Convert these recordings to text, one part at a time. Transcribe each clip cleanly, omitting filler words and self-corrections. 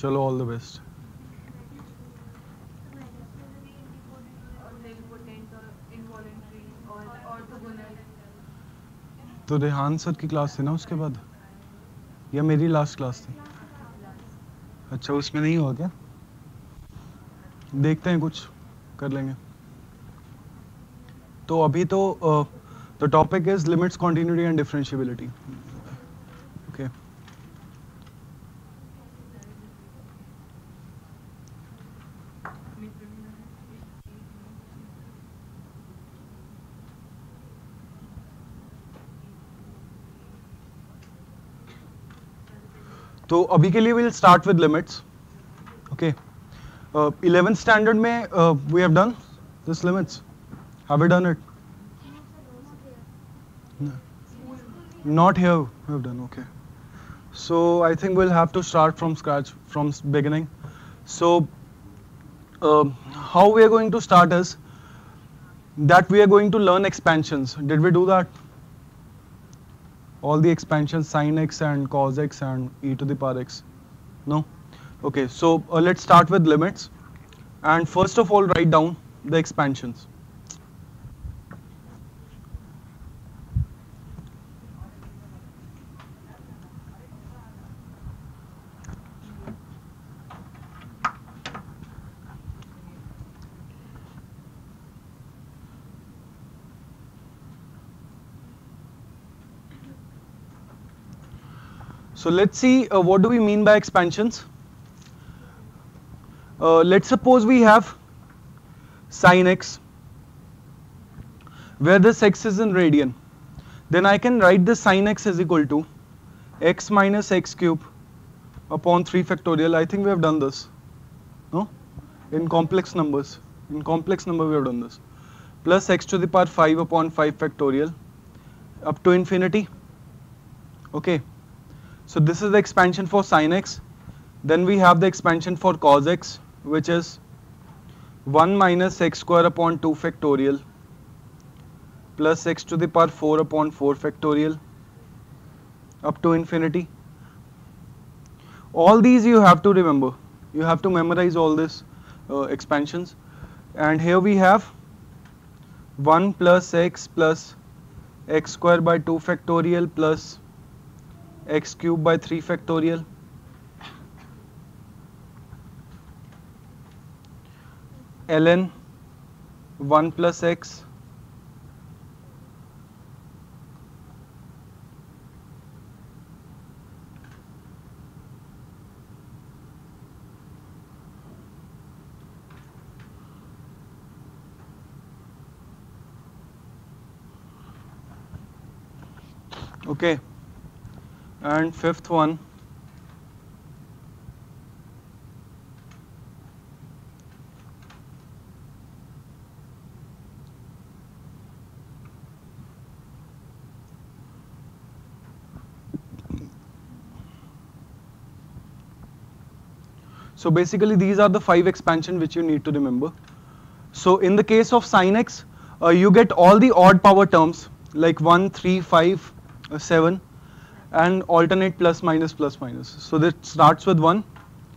चलो all the best. तो Rehan sir की क्लास थी ना उसके बाद, या मेरी लास्ट क्लास थी? अच्छा, उसमें नहीं हुआ क्या? देखते हैं, कुछ कर लेंगे. तो अभी तो the topic is limits, continuity and differentiability. Okay. तो अभी के लिए will start with limits. Okay. 11th standard में we have done this limits. Have we done it? Not here we have done. Okay. So I think we'll have to start from scratch, from beginning. So how we are going to start is that we are going to learn expansions. Did we do that? All the expansions, sin x and cos x and e to the power x. No? Okay, so let's start with limits. And first of all, write down the expansions. So let's see what do we mean by expansions. Let's suppose we have sin x, where this x is in radian. Then I can write this sin x is equal to x minus x cube upon 3 factorial. I think we have done this. No? In complex numbers. In complex number we have done this. Plus x to the power 5 upon 5 factorial up to infinity. Okay. So this is the expansion for sin x. Then we have the expansion for cos x, which is 1 minus x square upon 2 factorial plus x to the power 4 upon 4 factorial up to infinity. All these you have to remember. You have to memorize all these expansions. And here we have 1 plus x square by 2 factorial plus x cube by 3 factorial ln 1 plus x okay. And fifth one, so basically these are the 5 expansion which you need to remember. So in the case of sin x, you get all the odd power terms like 1, 3, 5, 7 and alternate plus minus plus minus. So that starts with 1,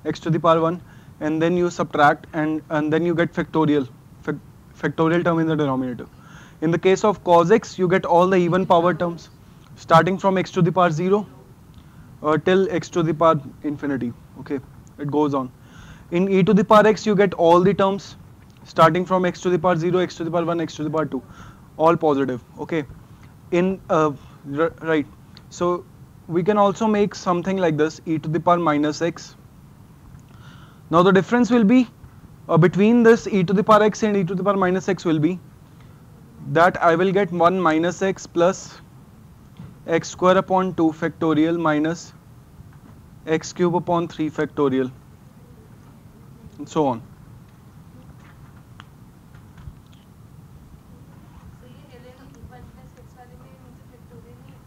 x to the power 1, and then you subtract and then you get factorial term in the denominator. In the case of cos x, you get all the even power terms starting from x to the power 0 till x to the power infinity. Okay, it goes on. In e to the power x, you get all the terms starting from x to the power 0, x to the power 1, x to the power 2, all positive. Okay, in right. So we can also make something like this, e to the power minus x. Now the difference will be between this e to the power x and e to the power minus x will be that I will get 1 minus x plus x square upon 2 factorial minus x cube upon 3 factorial and so on.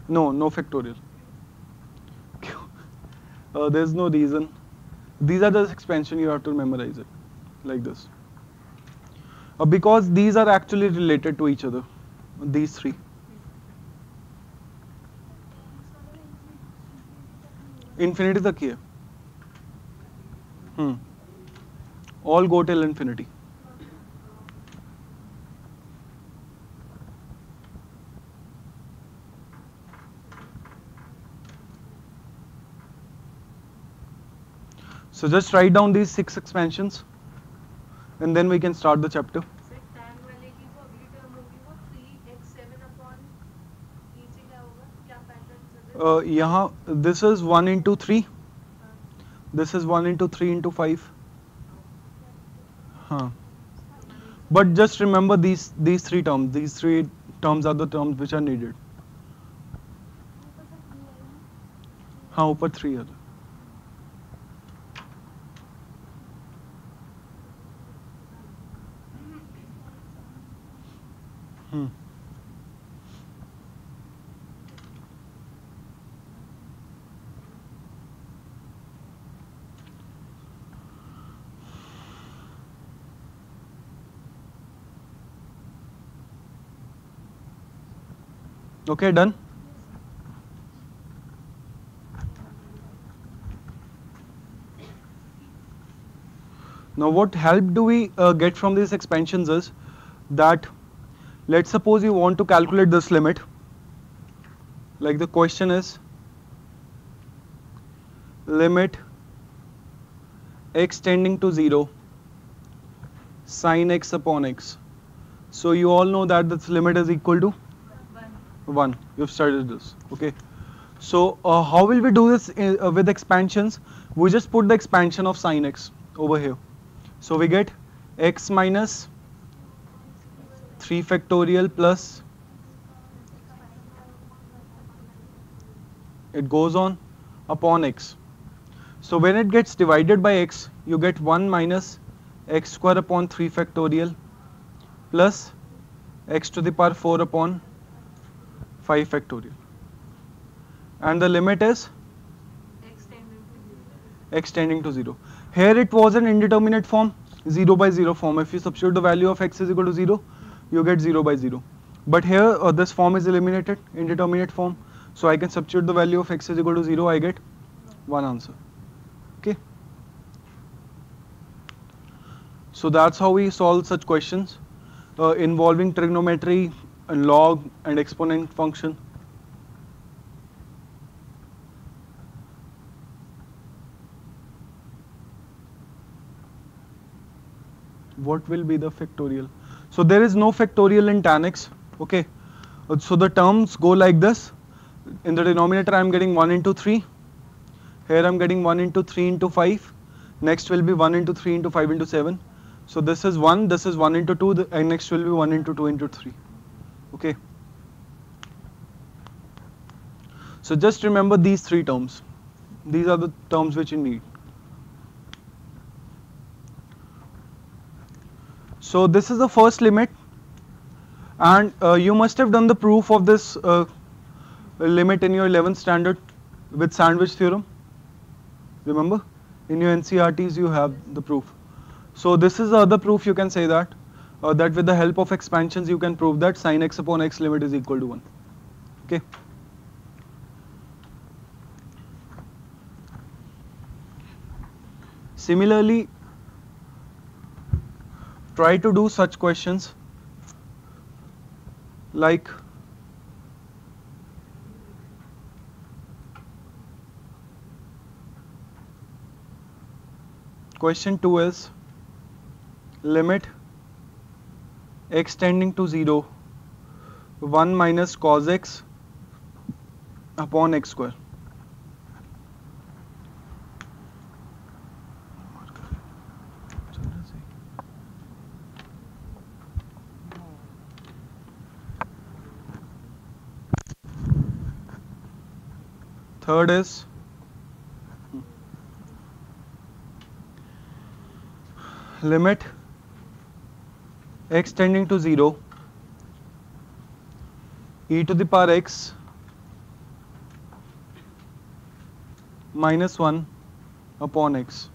No, no factorial. There's no reason. These are the expansion, you have to memorize it like this. Because these are actually related to each other, these three. Infinity तक ही है. Hmm. All go till infinity. So just write down these 6 expansions and then we can start the chapter. Sir tan वाले की जो अगली term होगी वो 3x7 upon e से क्या होगा, क्या पैटर्न सर? यहाँ this is 1 into 3, हाँ this is 1 into 3 into 5. Huh. हमारे But just remember these three terms. These three terms are the terms which are needed. हाँ ऊपर 3 है. Hmm. Okay, done. Now what help do we get from these expansions is that let's suppose you want to calculate this limit. Like the question is limit x tending to 0 sin x upon x. So you all know that this limit is equal to 1. You've studied this. Okay. So how will we do this with expansions? We just put the expansion of sin x over here. So we get x minus 3 factorial plus, it goes on, upon x. So when it gets divided by x, you get 1 minus x square upon 3 factorial plus x to the power 4 upon 5 factorial. And the limit is x tending to 0. Here it was an indeterminate form, 0 by 0 form. If you substitute the value of x is equal to 0, you get 0 by 0. But here this form is eliminated, indeterminate form. So I can substitute the value of x is equal to 0, I get 1 answer. Okay. So that's how we solve such questions involving trigonometry, and log and exponent function. What will be the factorial? So there is no factorial in tan x. Okay. So the terms go like this. In the denominator I am getting 1 into 3. Here I am getting 1 into 3 into 5. Next will be 1 into 3 into 5 into 7. So this is 1, this is 1 into 2, and next will be 1 into 2 into 3. Okay. So just remember these 3 terms. These are the terms which you need. So this is the first limit, and you must have done the proof of this limit in your 11th standard with sandwich theorem. Remember, in your NCRTs you have the proof. So this is the other proof. You can say that that with the help of expansions you can prove that sin x upon x limit is equal to 1. Okay. Similarly, try to do such questions like question 2 is limit x tending to 0 1 minus cos x upon x square. Third is limit x tending to 0 e to the power x minus 1 upon x.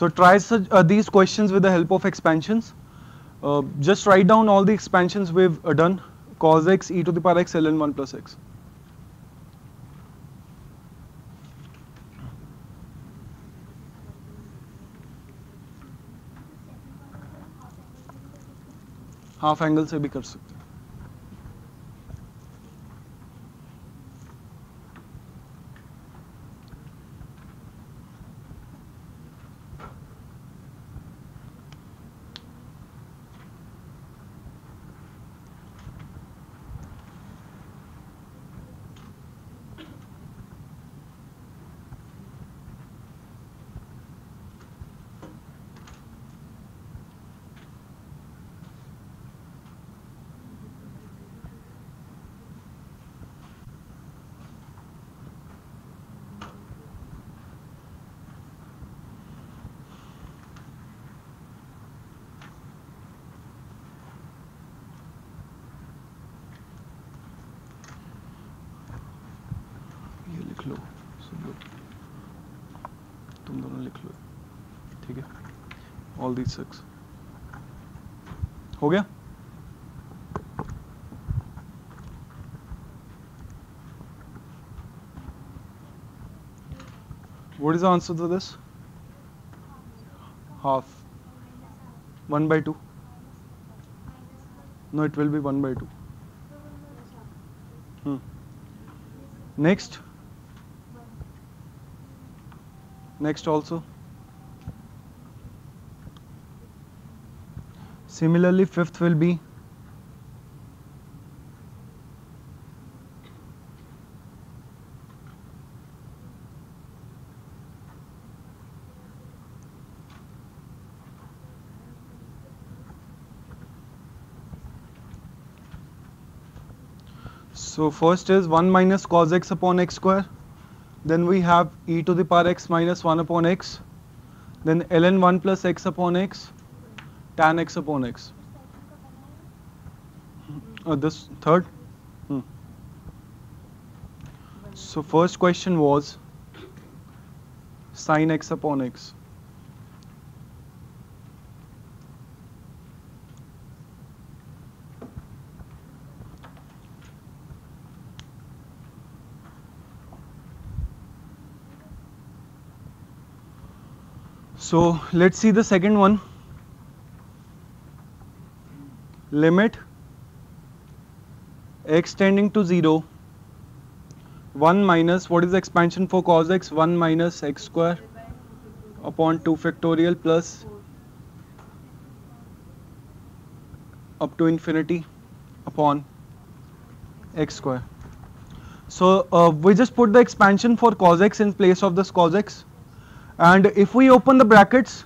So try these questions with the help of expansions. Just write down all the expansions we've done. Cos x e to the power x ln 1 plus x. Half angle से भी कर सकते हैं. ये लिख लो सब लोग, तुम दोनों लिख लो, ठीक है. ऑल दीज 6 हो गया. What is the answer to this? Half. 1 by 2. No, it will be 1 by 2. Next. Next also. Similarly, fifth will be so first is 1 minus cos x upon x square. Then we have e to the power x minus 1 upon x. Then ln 1 plus x upon x, tan x upon x. This third. So first question was sin x upon x. So let's see the second one. Limit x tending to 0, 1 minus, what is the expansion for cos x? 1 minus x square upon 2 factorial plus up to infinity upon x square. So we just put the expansion for cos x in place of this cos x. And if we open the brackets,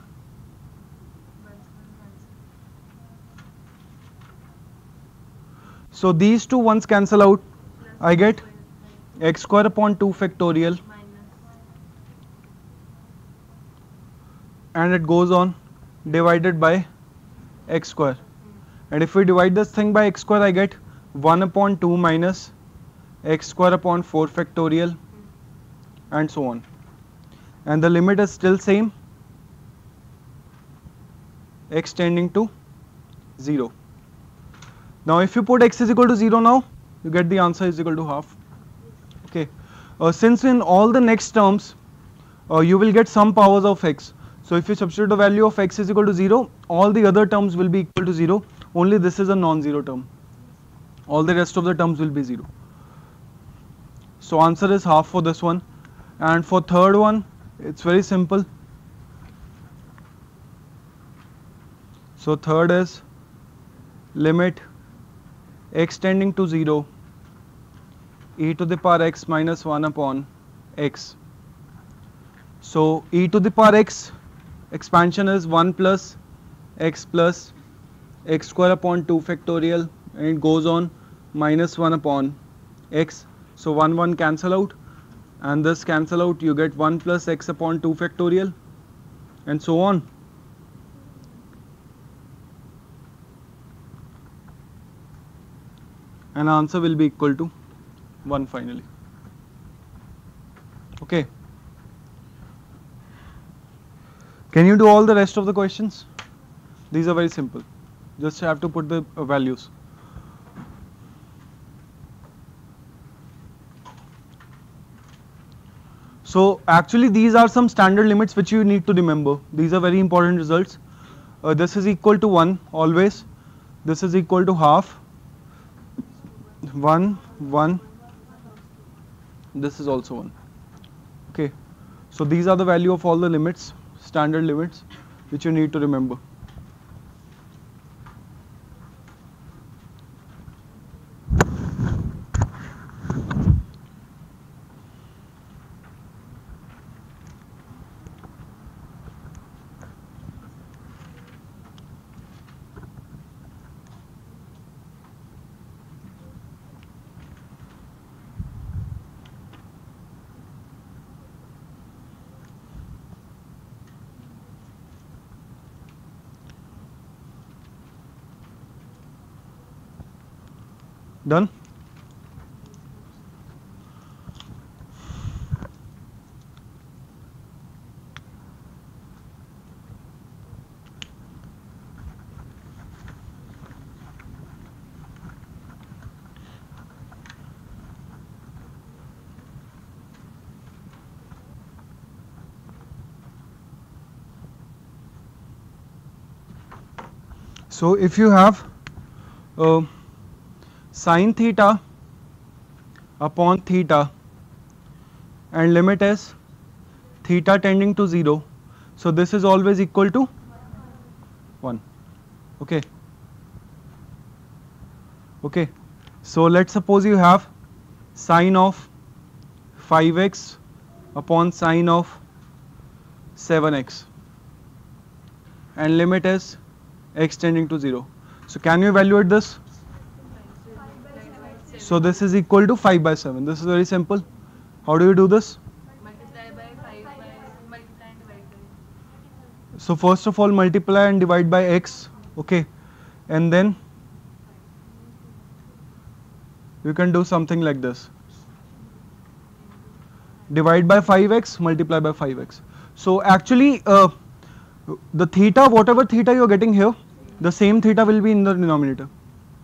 so these two ones cancel out. I get x square upon 2 factorial, and it goes on divided by x square. And if we divide this thing by x square, I get 1 upon 2 minus x square upon 4 factorial, and so on. And the limit is still same, x tending to 0. Now if you put x is equal to 0 now, you get the answer is equal to half. Okay. Since in all the next terms, you will get some powers of x. So if you substitute the value of x is equal to 0, all the other terms will be equal to 0. Only this is a non-zero term. All the rest of the terms will be 0. So answer is half for this one. And for third one, it's very simple. So third is limit x tending to 0, e to the power x minus 1 upon x. So e to the power x expansion is 1 plus x square upon 2 factorial, and it goes on minus 1 upon x. So 1 cancel out, and this cancel out, you get 1 plus x upon 2 factorial, and so on. And answer will be equal to 1 finally. Okay. Can you do all the rest of the questions? These are very simple. Just have to put the values. So actually these are some standard limits which you need to remember. These are very important results. This is equal to 1 always. This is equal to half. 1, 1. This is also 1. Okay. So these are the value of all the limits, standard limits, which you need to remember. Done? So if you have sine theta upon theta and limit is theta tending to 0, so this is always equal to 1. Okay. Okay. So let's suppose you have sine of 5x upon sine of 7x and limit is x tending to 0. So can you evaluate this? So this is equal to 5 by 7. This is very simple. How do you do this? Multiply by 5 by multiply and divide by. So first of all multiply and divide by x. Okay. And then you can do something like this. Divide by 5x, multiply by 5x. So actually the theta, whatever theta you are getting here, the same theta will be in the denominator,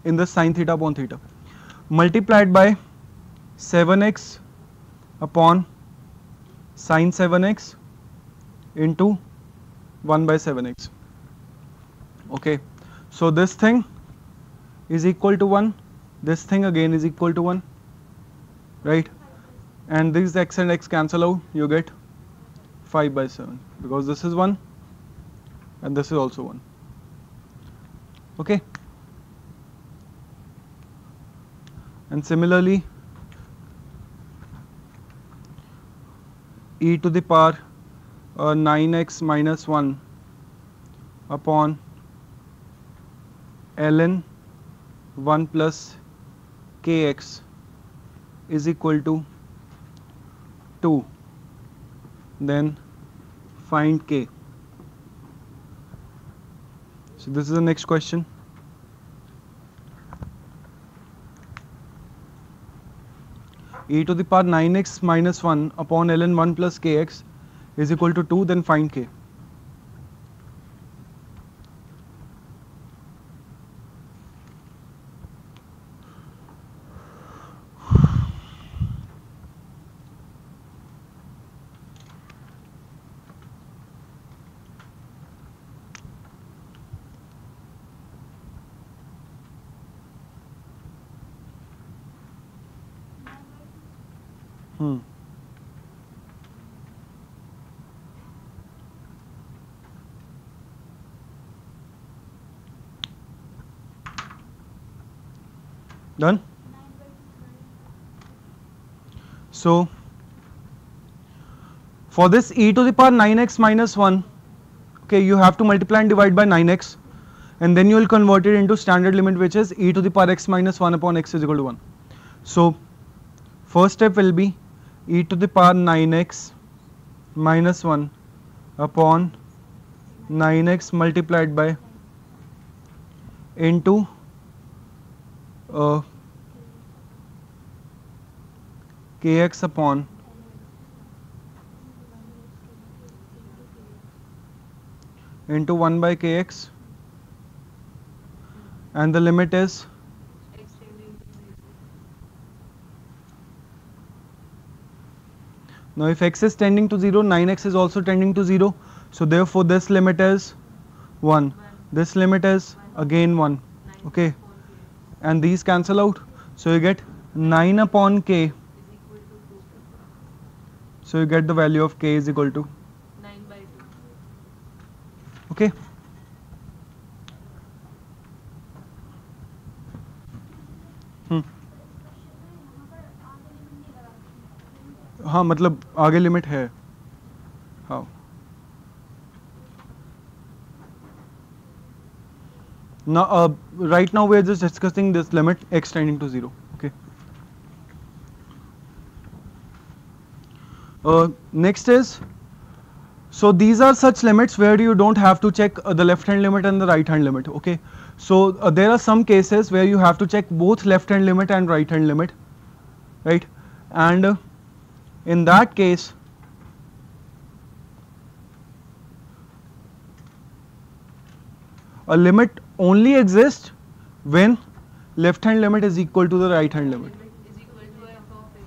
in the sine theta upon theta, multiplied by 7x upon sine 7x into 1 by 7x. Okay. So this thing is equal to 1. This thing again is equal to 1. Right? And these x and x cancel out. You get 5 by 7 because this is 1 and this is also 1. Okay. And similarly e to the power 9x minus 1 upon ln 1 plus kx is equal to 2. Then find k. So this is the next question. E to the power 9x minus 1 upon ln 1 plus kx is equal to 2, then find k. Done? So for this e to the power 9x minus 1, okay, you have to multiply and divide by 9x and then you will convert it into standard limit, which is e to the power x minus 1 upon x is equal to 1. So first step will be e to the power 9x minus 1 upon 9x multiplied by into kx upon into 1 by kx, and the limit is Extending to 0. now if x is tending to 0, 9x is also tending to 0. So therefore this limit is 1. 1. This limit is 1. again 1. 9 Okay, plus 4k and these cancel out. So you get 9 upon k. is equal to 2. So you get the value of k is equal to 9 by 2. okay. हाँ मतलब आगे limit है. How? Now right now we are just discussing this limit x tending to 0. Okay. Next is, so these are such limits where you don't have to check the left hand limit and the right hand limit. Okay. So there are some cases where you have to check both left hand limit and right hand limit, right? And in that case, a limit only exists when left hand limit is equal to the right hand limit. Limit is equal to f of x.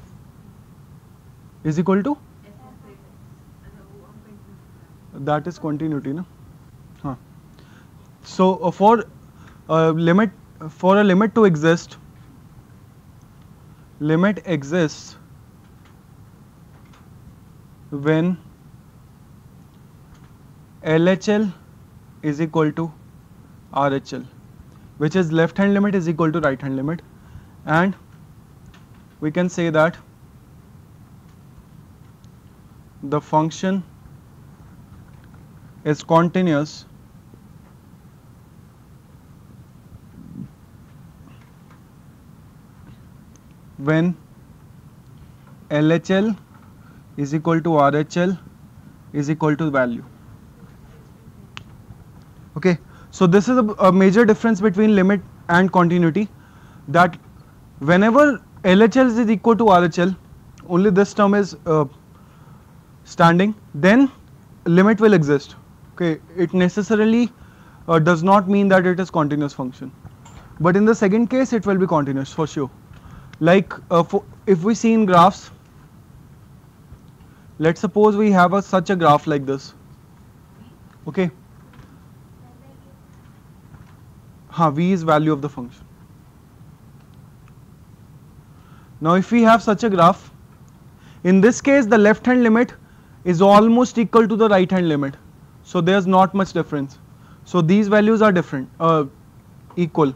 Is equal to? F of x. That is continuity, na? Huh. So for a limit to exist, limit exists when LHL is equal to RHL, which is left hand limit is equal to right hand limit, and we can say that the function is continuous when LHL is equal to RHL is equal to value. Okay, so this is a major difference between limit and continuity, that whenever LHL is equal to RHL, only this term is standing, then limit will exist. Okay, it necessarily does not mean that it is continuous function, but in the second case it will be continuous for sure. Like if we see in graphs, let's suppose we have such a graph like this. Okay, v is value of the function. Now if we have such a graph, in this case the left hand limit is almost equal to the right hand limit, so there's not much difference. So these values are different, equal.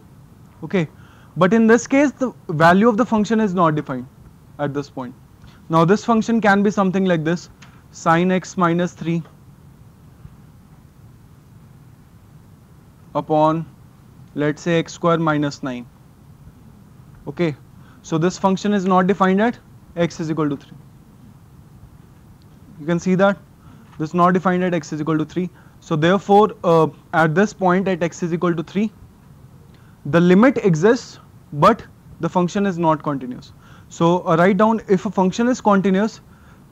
Okay, but in this case the value of the function is not defined at this point. Now this function can be something like this: sin x minus 3 upon, let's say, x square minus 9. Okay, so this function is not defined at x is equal to 3. You can see that this is not defined at x is equal to 3. So therefore at this point at x is equal to 3, the limit exists but the function is not continuous. So write down, if a function is continuous,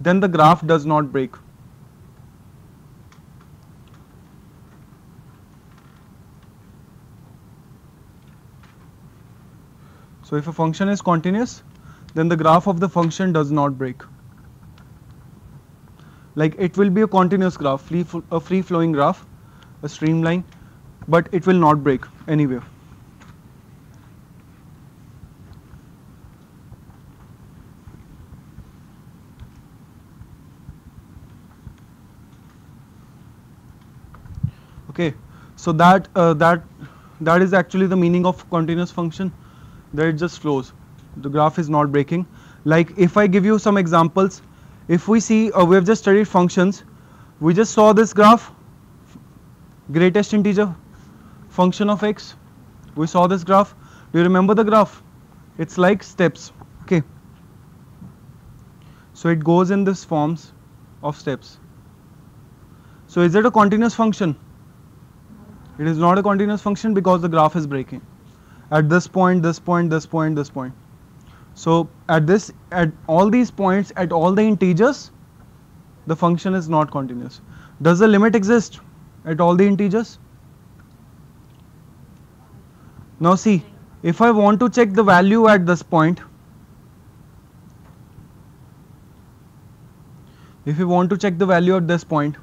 then the graph does not break. So if a function is continuous, then the graph of the function does not break. Like it will be a continuous graph, a free flowing graph, a streamline, but it will not break anywhere. Okay, so that is actually the meaning of continuous function, that it just flows. The graph is not breaking. Like if I give you some examples, if we see, we have just studied functions. We just saw this graph, greatest integer function of x. We saw this graph. Do you remember the graph? It's like steps. Okay. So it goes in this forms of steps. So is it a continuous function? It is not a continuous function because the graph is breaking at this point, this point, this point, this point. So at all these points, at all the integers, the function is not continuous. Does the limit exist? at all the integers? Now see, if I want to check the value at this point, if you want to check the value at this point,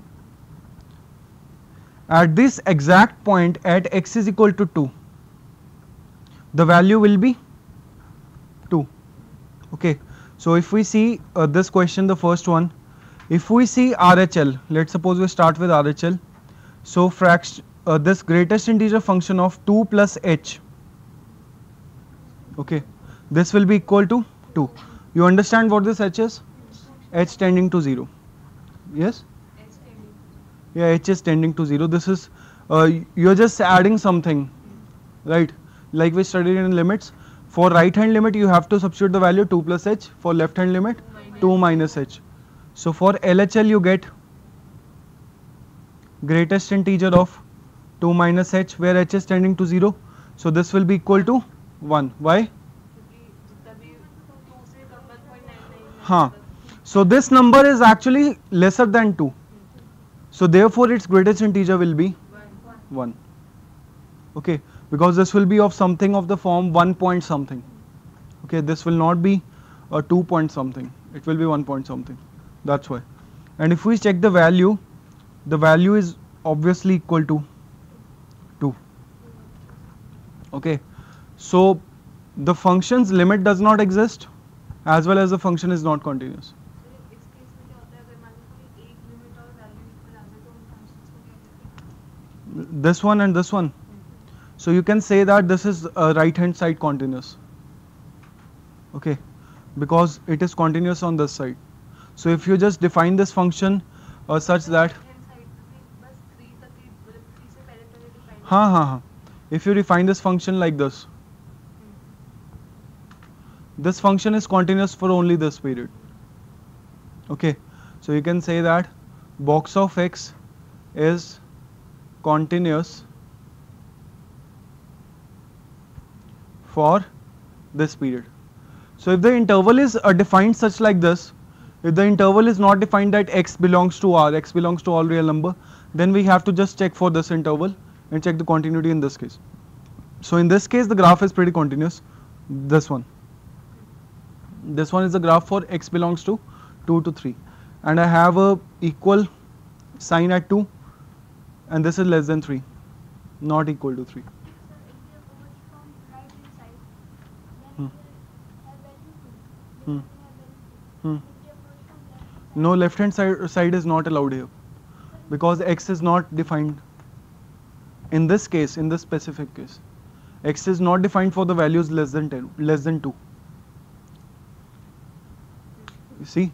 at this exact point at x is equal to 2, the value will be 2. Okay, so if we see this question, the first one, if we see RHL, let's suppose we start with RHL. So this greatest integer function of 2 plus h, okay, this will be equal to 2. You understand what this h is? H tending to 0. Yes? Yeah, h is tending to 0. This is, you're just adding something, right? Like we studied in limits. For right hand limit, you have to substitute the value 2 plus h. For left hand limit, 2 minus h. So for LHL, you get greatest integer of 2 minus h, where h is tending to 0. So this will be equal to 1. Why? Huh. So this number is actually lesser than 2. So therefore its greatest integer will be 1. Okay, because this will be of something of the form 1 point something. Okay, this will not be a 2 point something. It will be 1 point something. That's why. And if we check the value is obviously equal to 2. Okay, so the function's limit does not exist, as well as the function is not continuous. This one and this one. So you can say that this is right hand side continuous. Okay, because it is continuous on this side. So if you just define this function such that if you define this function like this, this function is continuous for only this period. Okay, so you can say that box of x is continuous for this period. So if the interval is defined such like this, if the interval is not defined that x belongs to R, x belongs to all real number, then we have to just check for this interval and check the continuity in this case. So in this case the graph is pretty continuous. This one is the graph for x belongs to 2 to 3, and I have a equal sign at 2, and this is less than 3, not equal to 3. No, left hand side is not allowed here, because x is not defined. In this case, in this specific case, x is not defined for the values less than 10, less than 2. You see,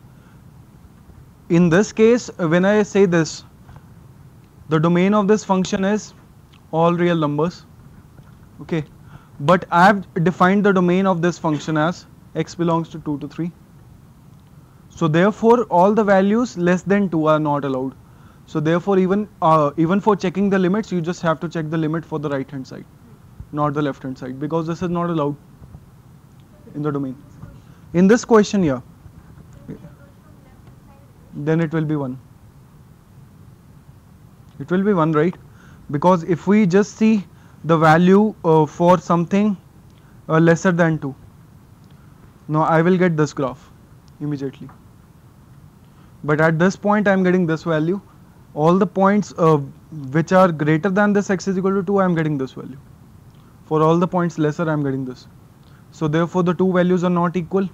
in this case, when I say this, the domain of this function is all real numbers. Okay, but I have defined the domain of this function as x belongs to 2 to 3. So therefore all the values less than 2 are not allowed. So therefore even for checking the limits, you just have to check the limit for the right hand side, not the left hand side, because this is not allowed in the domain. In this question, yeah, then it will be 1. It will be 1, right? Because if we just see the value for something lesser than 2, now I will get this graph immediately. But at this point I am getting this value. All the points which are greater than this x is equal to 2, I am getting this value. For all the points lesser, I am getting this. So therefore the two values are not equal.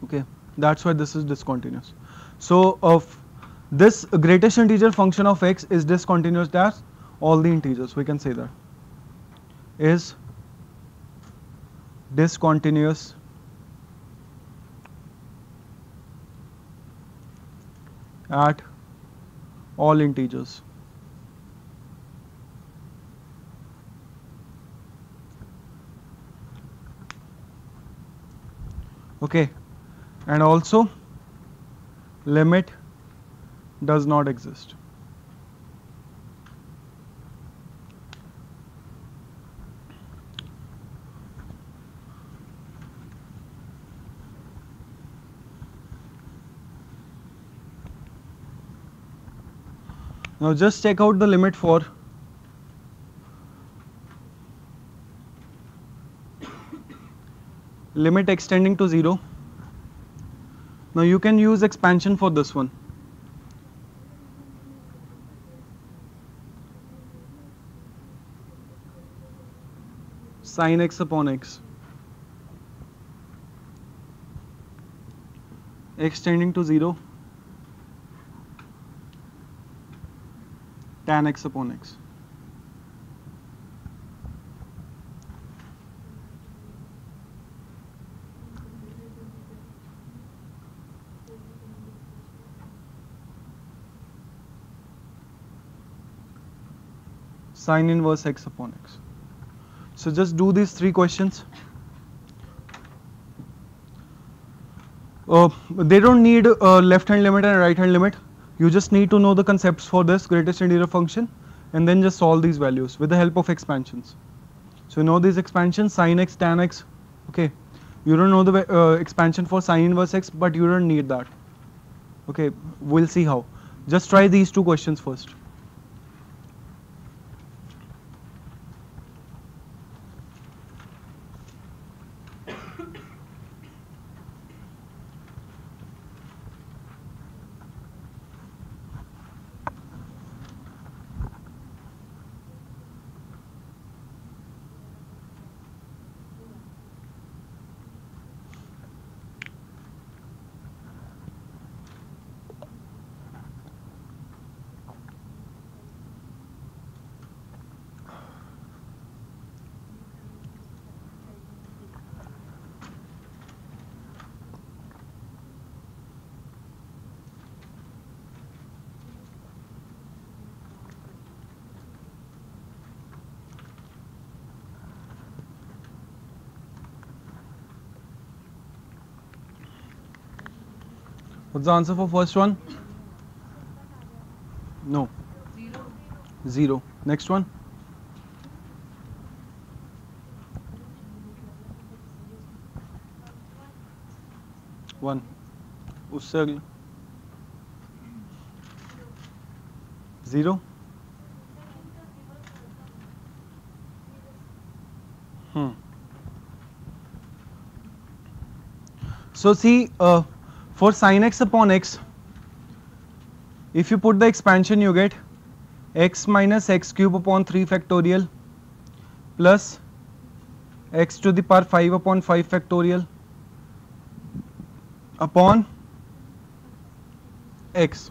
Okay, that's why this is discontinuous. So this greatest integer function of x is discontinuous as all the integers. We can say that is discontinuous at all integers. Okay, and also limit does not exist. Now just check out the limit for limit extending to 0. Now you can use expansion for this one. Sin x upon x extending to 0, tan x upon x. Sin inverse x upon x. So just do these 3 questions. They don't need a left hand limit and a right hand limit. You just need to know the concepts for this greatest interior function and then just solve these values with the help of expansions. So you know these expansions, sin x, tan x. Okay, you don't know the expansion for sin inverse x, but you don't need that. Okay, we'll see how. Just try these 2 questions first. What's the answer for first one? No. 0. Next one? 1. उससे अगला 0. So see, for sin x upon x, if you put the expansion, you get x minus x cube upon 3 factorial plus x to the power 5 upon 5 factorial upon x.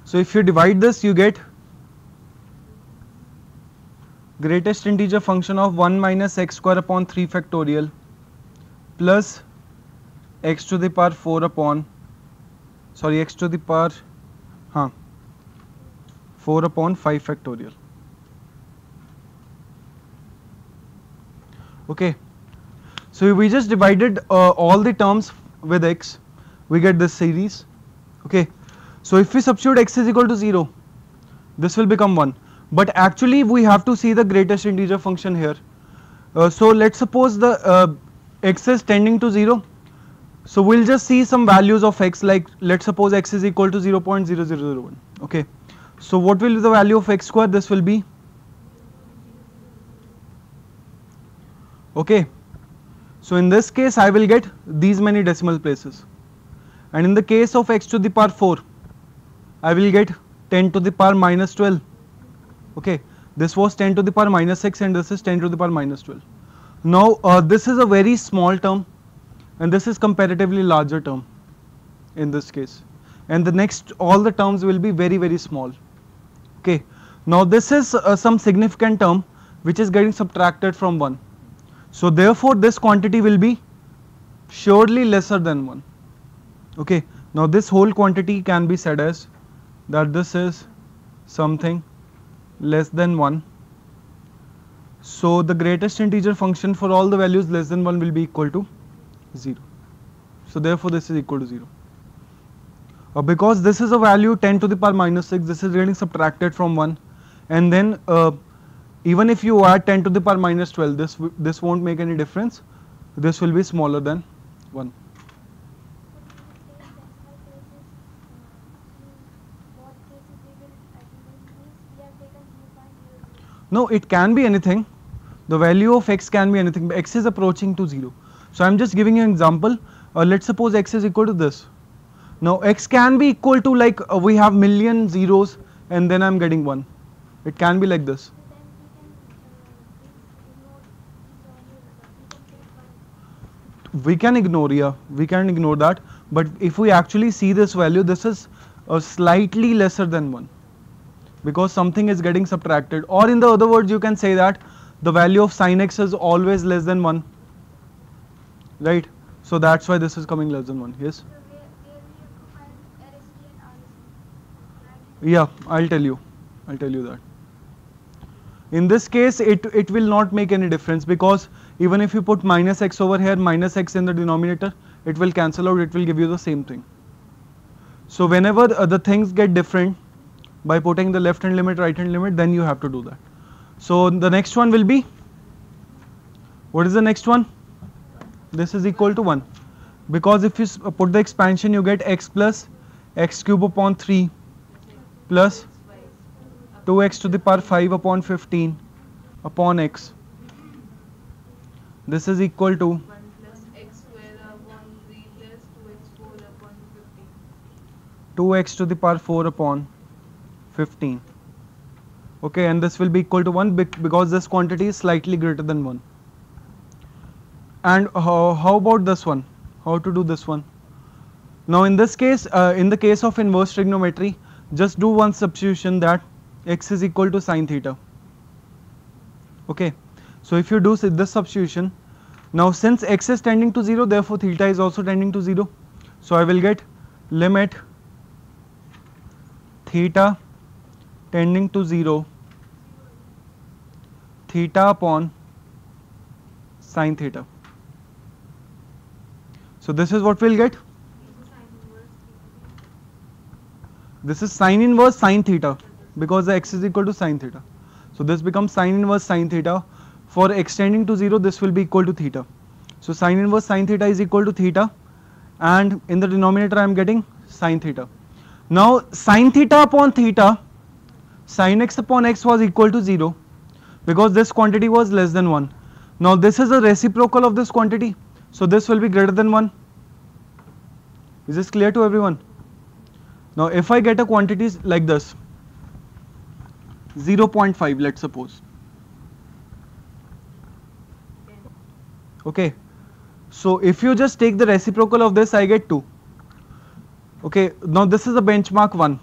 So if you divide this, you get greatest integer function of 1 minus x square upon 3 factorial plus x to the power 4 upon, sorry, x to the power 4 upon 5 factorial. Okay, so we just divided all the terms with x, we get this series. Okay, so if we substitute x is equal to 0, this will become 1, but actually we have to see the greatest integer function here. So let's suppose the x is tending to 0, so we'll just see some values of x, like let's suppose x is equal to 0.0001. Okay, so what will be the value of x square? This will be, okay, so in this case I will get these many decimal places, and in the case of x to the power 4 I will get 10 to the power minus 12. Okay, this was 10 to the power minus 6 and this is 10 to the power minus 12. Now this is a very small term and this is comparatively larger term in this case, and the next all the terms will be very, very small. Okay, now this is some significant term which is getting subtracted from 1, so therefore this quantity will be surely lesser than 1. Okay, now this whole quantity can be said as that this is something less than 1. So the greatest integer function for all the values less than 1 will be equal to 0. So therefore this is equal to 0. Because this is a value 10 to the power minus 6, this is getting subtracted from 1, and then even if you add 10 to the power minus 12, this won't make any difference, this will be smaller than 1. No, it can be anything. The value of x can be anything. X is approaching to 0. So I'm just giving you an example. Let's suppose x is equal to this. Now x can be equal to like we have million zeros and then I'm getting 1. It can be like this. We can ignore, yeah, we can ignore that. But if we actually see this value, this is slightly lesser than 1. Because something is getting subtracted, or in the other words you can say that the value of sin x is always less than 1, right? So that's why this is coming less than 1. Yes, yeah, I'll tell you that. In this case it will not make any difference, because even if you put minus x over here, minus x in the denominator, it will cancel out, it will give you the same thing. So whenever the things get different by putting the left hand limit, right hand limit, then you have to do that. So the next one will be, what is the next one? This is equal to 1, because if you put the expansion, you get x plus x cube upon 3 plus 2x to the power 5 upon 15 upon x. This is equal to 1 plus x square upon 3 plus 2x 4 upon 15. 2x to the power 4 upon 15. Okay, and this will be equal to 1 because this quantity is slightly greater than 1. And how about this one? How to do this one? Now in this case, in the case of inverse trigonometry, just do one substitution, that x is equal to sine theta. Okay, so if you do this substitution, now since x is tending to 0, therefore theta is also tending to 0. So I will get limit theta tending to 0 theta upon sine theta. So this is what we'll get. This is sine inverse sine theta, because the x is equal to sine theta. So this becomes sine inverse sine theta. For extending to 0, this will be equal to theta. So sine inverse sine theta is equal to theta, and in the denominator I am getting sine theta. Now sine theta upon theta, sine x upon x was equal to 0, because this quantity was less than 1. Now this is a reciprocal of this quantity, so this will be greater than 1. Is this clear to everyone? Now if I get a quantity like this, 0.5, let's suppose. Okay, so if you just take the reciprocal of this, I get 2. Okay, now this is a benchmark 1.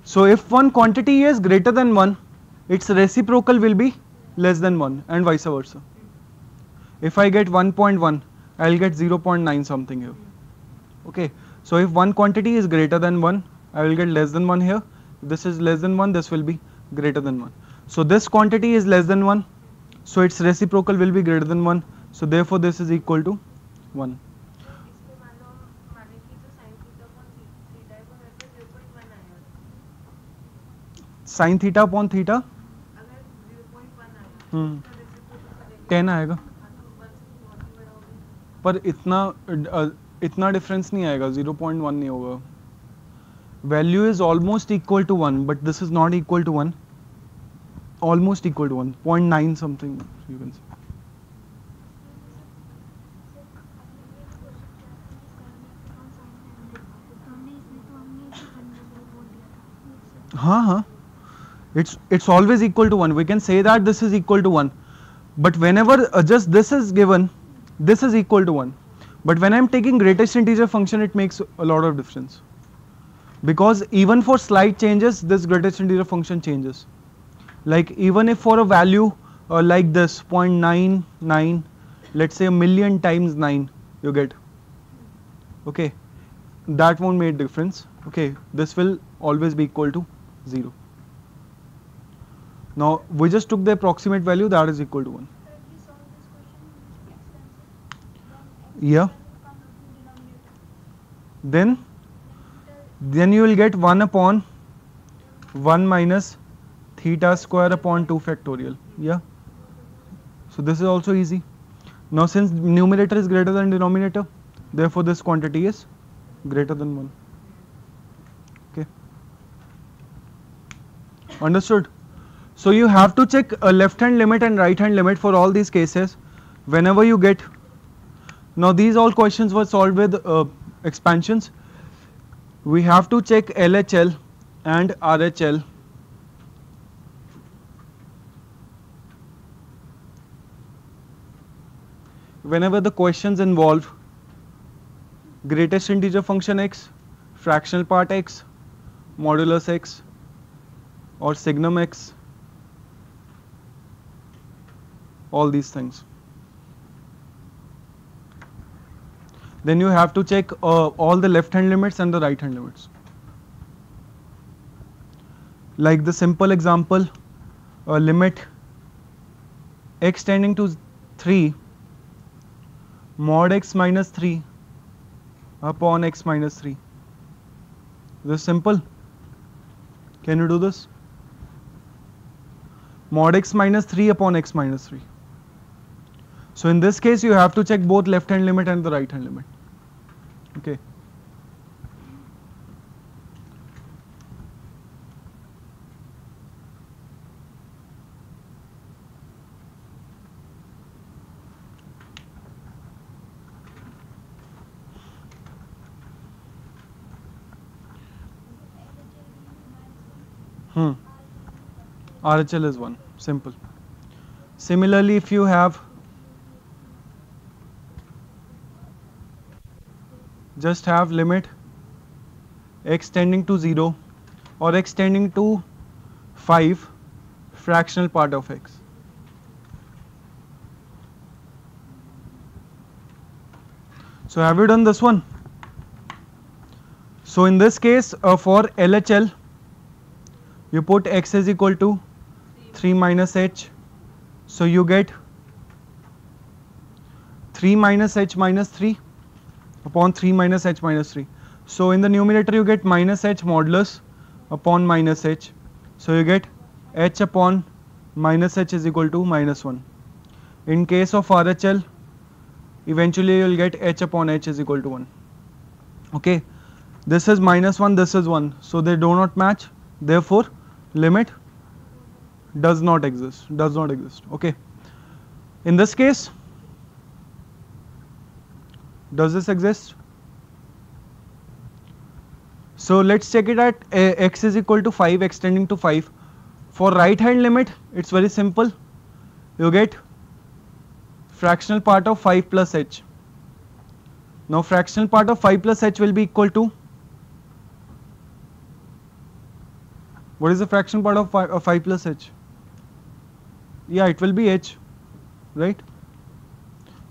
So if one quantity is greater than 1, its reciprocal will be less than 1, and vice versa. If I get 1.1, I will get 0.9 something here. Okay, so if one quantity is greater than 1, I will get less than 1 here. If this is less than 1, this will be greater than 1. So this quantity is less than 1, so its reciprocal will be greater than 1. So therefore this is equal to 1. Sin theta upon theta 10 आएगा, पर इतना difference नहीं आएगा, 0.1 नहीं होगा. Value is almost equal to 1, but this is not equal to 1. Almost equal to 1, 0.9 something you can say. हाँ, it's always equal to 1. We can say that this is equal to 1, but whenever just this is given, this is equal to 1. But when I am taking greatest integer function, it makes a lot of difference, because even for slight changes, this greatest integer function changes. Like even if for a value like this 0.99, let's say a million times 9 you get, okay, that won't make difference. Okay, this will always be equal to 0. Now we just took the approximate value, that is equal to 1. Yeah, then you will get 1 upon 1 minus theta square upon 2 factorial. Yeah, so this is also easy. Now since numerator is greater than denominator, therefore this quantity is greater than 1. Okay, understood? So you have to check a left hand limit and right hand limit for all these cases whenever you get. Now these all questions were solved with expansions. We have to check LHL and RHL. Whenever the questions involve greatest integer function x, fractional part x, modulus x, or signum x, all these things. Then you have to check all the left hand limits and the right hand limits. Like the simple example, limit x tending to 3 mod x minus 3 upon x minus 3. This is simple. Can you do this? Mod x minus 3 upon x minus 3. So in this case you have to check both left hand limit and the right hand limit. Okay. RHL is 1, simple. Similarly, if you have just have limit x tending to 0 or x tending to 5 fractional part of x. So have you done this one? So in this case for LHL you put x is equal to 3 minus h, so you get 3 minus h minus 3 upon 3 minus h minus 3. So in the numerator you get minus h modulus upon minus h, so you get h upon minus h is equal to minus 1. In case of RHL, eventually you will get h upon h is equal to 1. Okay, this is minus 1, this is 1, so they do not match, therefore limit does not exist. Okay, in this case, does this exist? So let's check it at x is equal to 5, x tending to 5. For right hand limit, it's very simple. You get fractional part of 5 plus h. Now fractional part of 5 plus h will be equal to, what is the fractional part of 5 plus h? Yeah, it will be h, right?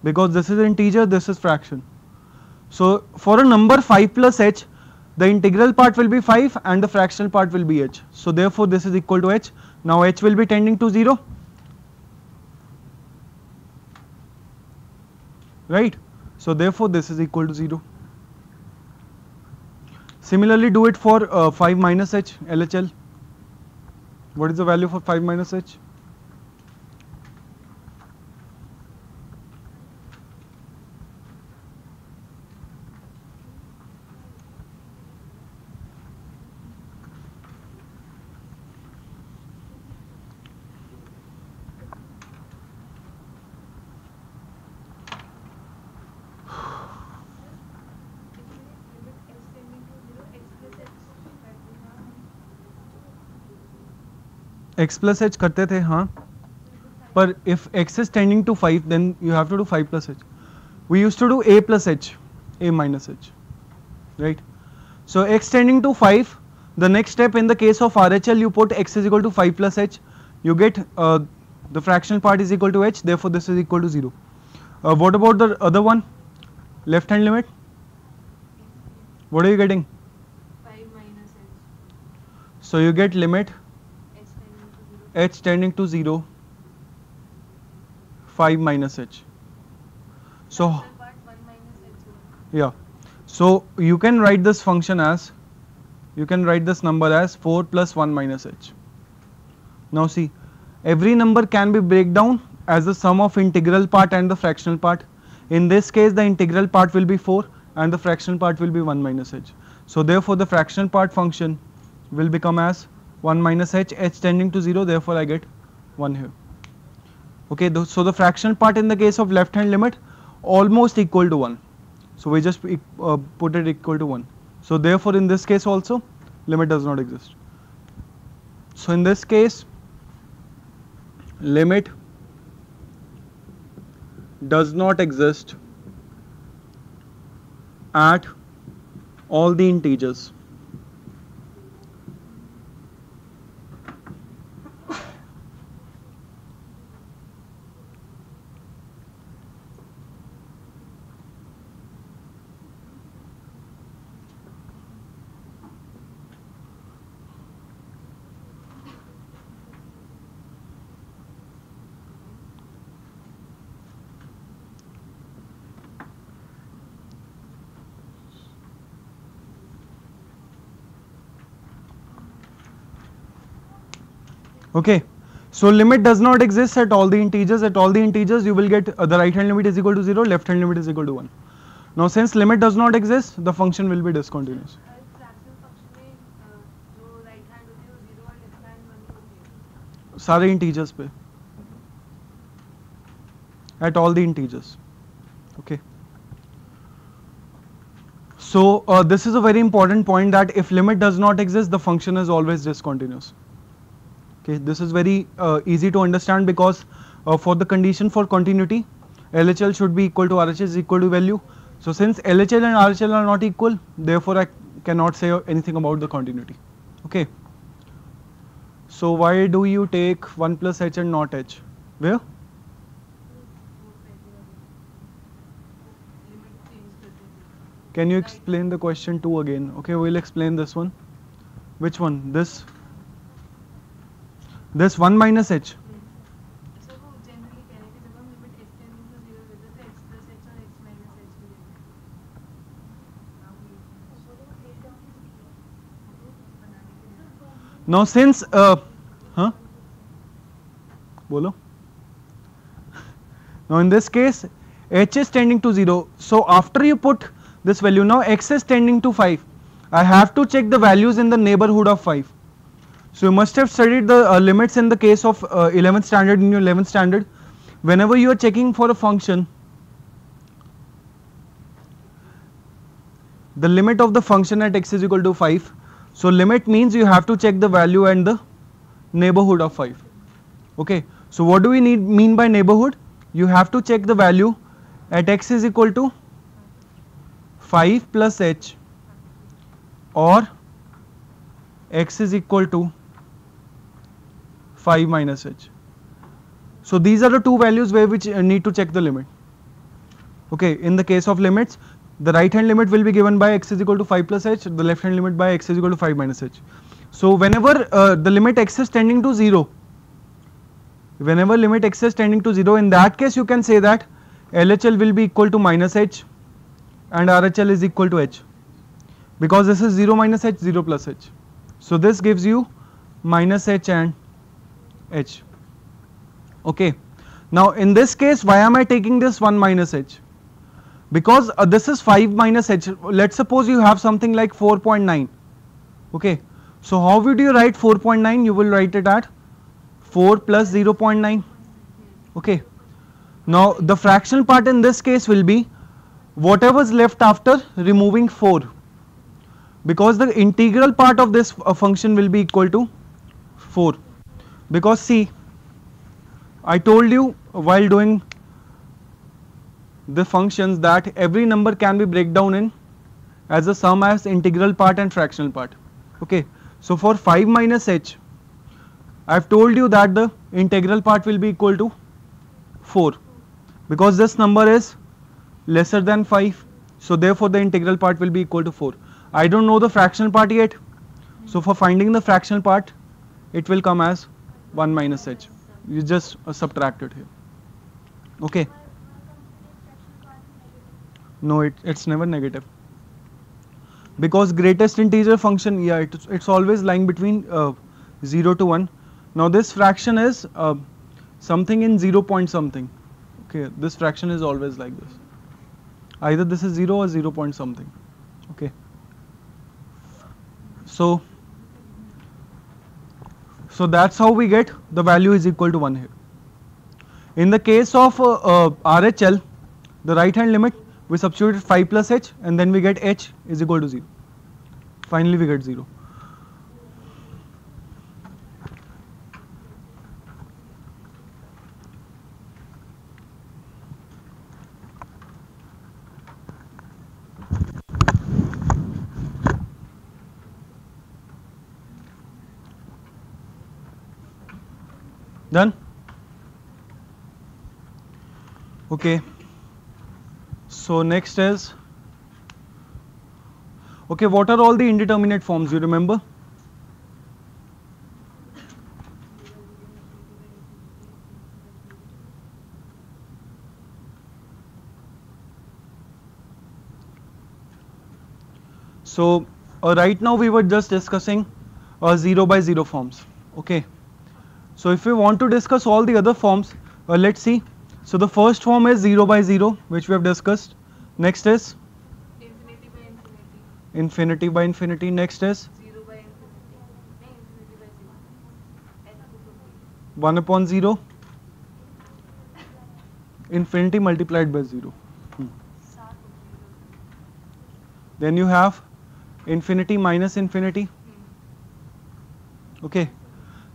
Because this is integer, this is fraction. So for a number 5 plus h, the integral part will be 5 and the fractional part will be h. So therefore this is equal to h. Now h will be tending to 0, right? So therefore this is equal to 0. Similarly do it for 5 minus h LHL. What is the value for 5 minus h? x plus h करते थे, हाँ, पर if x is tending to 5 then you have to do 5 plus h. We used to do a plus h, a minus h, right? So x tending to 5, the next step in the case of RHL, you put x is equal to 5 plus h, you get the fractional part is equal to h, therefore this is equal to 0. What about the other one, left hand limit? What are you getting? 5 minus h. So you get limit h tending to 0, 5 minus h. So Part 1 minus h. yeah, so you can write this function as, you can write this number as 4 plus 1 minus h. Now see, every number can be break down as the sum of integral part and the fractional part. In this case the integral part will be 4 and the fractional part will be 1 minus h. So therefore the fractional part function will become as 1 minus h tending to 0, therefore I get 1 here. Okay, so the fractional part in the case of left hand limit almost equal to 1. So we just put it equal to 1. So therefore in this case also limit does not exist. So in this case limit does not exist at all the integers. Okay, so limit does not exist at all the integers. At all the integers you will get the right hand limit is equal to 0, left hand limit is equal to 1. Now since limit does not exist, the function will be discontinuous. Fractional function में जो right hand होती है वो 0 और left hand 1 होती है सारे integers पे, at all the integers. Okay. So this is a very important point, that if limit does not exist, the function is always discontinuous. Okay, this is very easy to understand, because for the condition for continuity, LHL should be equal to RHS is equal to value. So since LHL and RHL are not equal, therefore I cannot say anything about the continuity. Okay. So why do you take 1 plus h and not h? Where? Can you explain the question 2 again? Okay, we'll explain this one. Which one? This 1 minus h. Sir वो generally कह रहे हैं कि जब हम limit h tending to 0 लेते हैं तो x प्लस h और x माइनस h भी लेते हैं Now since bolo. Now in this case h is tending to 0, so after you put this value, now x is tending to 5, I have to check the values in the neighborhood of 5. So you must have studied the limits in the case of 11th standard. In your 11th standard, whenever you are checking for a function, the limit of the function at x is equal to 5, so limit means you have to check the value and the neighborhood of 5. Okay, so what do we mean by neighborhood? You have to check the value at x is equal to 5 plus h, or x is equal to 5 minus h. So these are the two values where which need to check the limit. Okay, in the case of limits, the right hand limit will be given by x is equal to 5 plus h, the left hand limit by x is equal to 5 minus h. So whenever the limit x is tending to 0, whenever limit x is tending to 0, in that case you can say that LHL will be equal to minus h and RHL is equal to h, because this is 0 minus h, 0 plus h. So this gives you minus h and h. Okay. Now in this case, why am I taking this 1 minus h? Because this is 5 minus h. Let's suppose you have something like 4.9. Okay. So how would you write 4.9? You will write it at 4 plus 0.9. Okay. Now the fractional part in this case will be whatever is left after removing 4, because the integral part of this function will be equal to 4. Because see, I told you while doing the functions that every number can be break down in as a sum as integral part and fractional part. Okay. So for 5 minus h, I have told you that the integral part will be equal to 4, because this number is lesser than 5, so therefore the integral part will be equal to 4. I don't know the fractional part yet, so for finding the fractional part, it will come as 1 minus h. You just subtract it here. Okay. No, it's never negative, because greatest integer function, yeah, it's always lying between 0 to 1. Now this fraction is something in 0 point something. Okay, this fraction is always like this. Either this is 0 or 0 point something. Okay. So So that's how we get the value is equal to 1 here. In the case of RHL, the right hand limit, we substitute 5 plus h and then we get h is equal to 0. Finally we get 0. Done? Okay. So next is, okay, what are all the indeterminate forms, you remember? So right now we were just discussing 0 by 0 forms. Okay. So if we want to discuss all the other forms, let's see. So the first form is 0 by 0, which we have discussed. Next is infinity by infinity. infinity by infinity. Next is 0 by infinity. नहीं, infinity by 0. ऐसा कुछ होता है. 1 upon 0, infinity multiplied by 0. सात होती है. Then you have infinity minus infinity. Okay.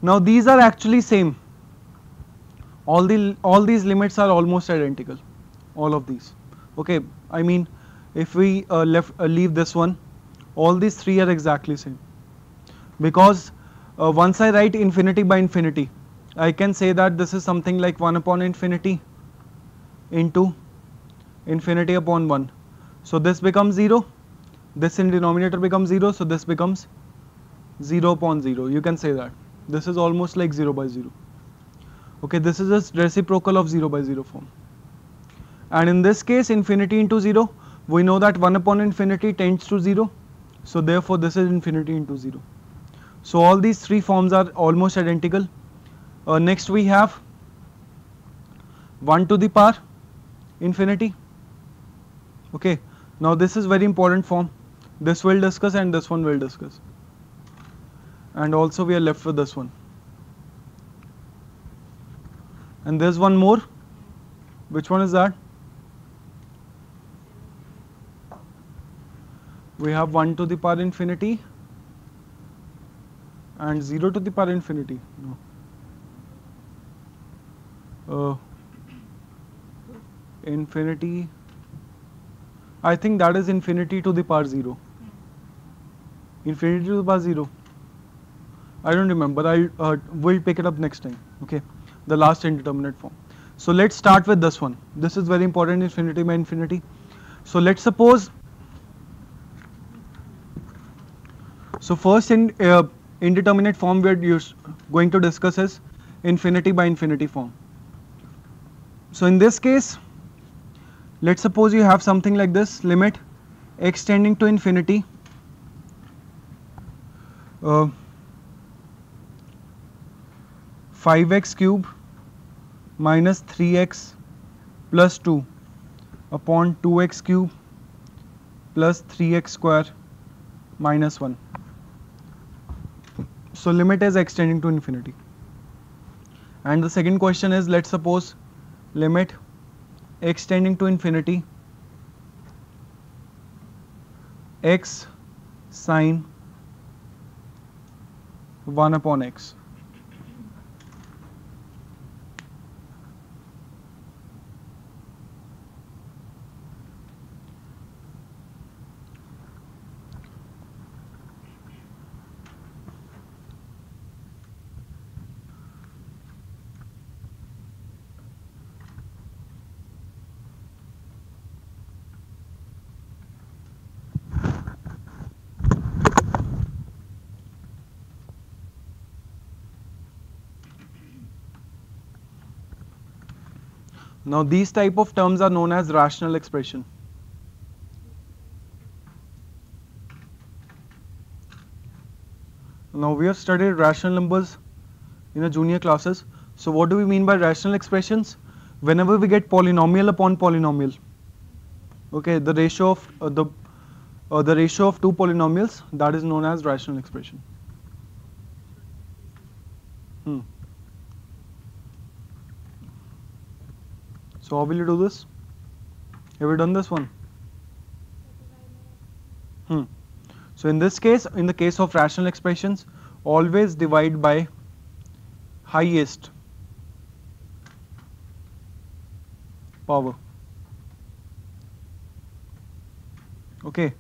Now these are actually same. All these limits are almost identical. All of these. Okay. I mean, if we leave this one, all these three are exactly same. Because once I write infinity by infinity, I can say that this is something like 1 upon infinity into infinity upon 1. So this becomes 0. This in denominator becomes 0. So this becomes 0 upon 0. You can say that. This is almost like 0 by 0. Okay, this is just reciprocal of 0 by 0 form. And in this case, infinity into 0, we know that 1 upon infinity tends to 0. So therefore, this is infinity into 0. So all these three forms are almost identical. Next we have 1 to the power infinity. Okay, now this is very important form. This we'll discuss and this one we'll discuss. And also we are left with this one. And there's one more. Which one is that? We have 1 to the power infinity and 0 to the power infinity. No. Infinity. I think that is infinity to the power 0. Infinity to the power 0. I don't remember. We'll pick it up next time. Okay. The last indeterminate form. So let's start with this one. This is very important, infinity by infinity. So let's suppose. So first indeterminate form we are going to discuss is infinity by infinity form. So in this case, let's suppose you have something like this, limit x tending to infinity. 5x cube minus 3x plus 2 upon 2x cube plus 3x square minus 1. So limit is x tending to infinity. And the second question is, let's suppose limit x tending to infinity x sine 1 upon x. Now these type of terms are known as rational expression. Now we have studied rational numbers in our junior classes. So what do we mean by rational expressions? Whenever we get polynomial upon polynomial, okay, the ratio of the ratio of two polynomials, that is known as rational expression. Hmm. So how will you do this? Have you done this one? Hmm. So in this case, in the case of rational expressions, always divide by highest power. Okay.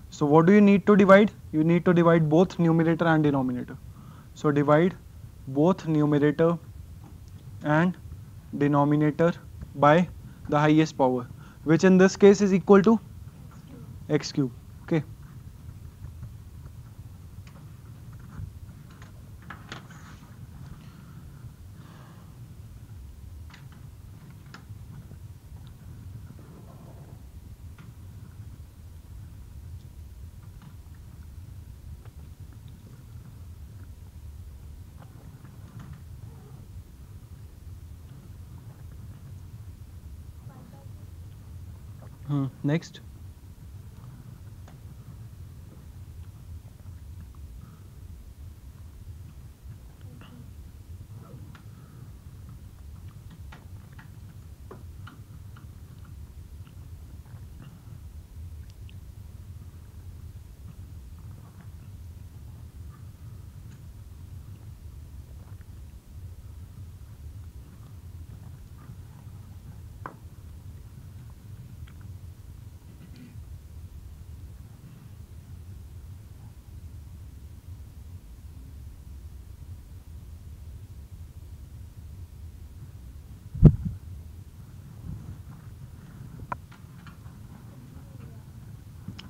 So what do you need to divide? You need to divide both numerator and denominator. So divide both numerator and denominator by the highest power, which in this case is equal to x cube. Okay. Next.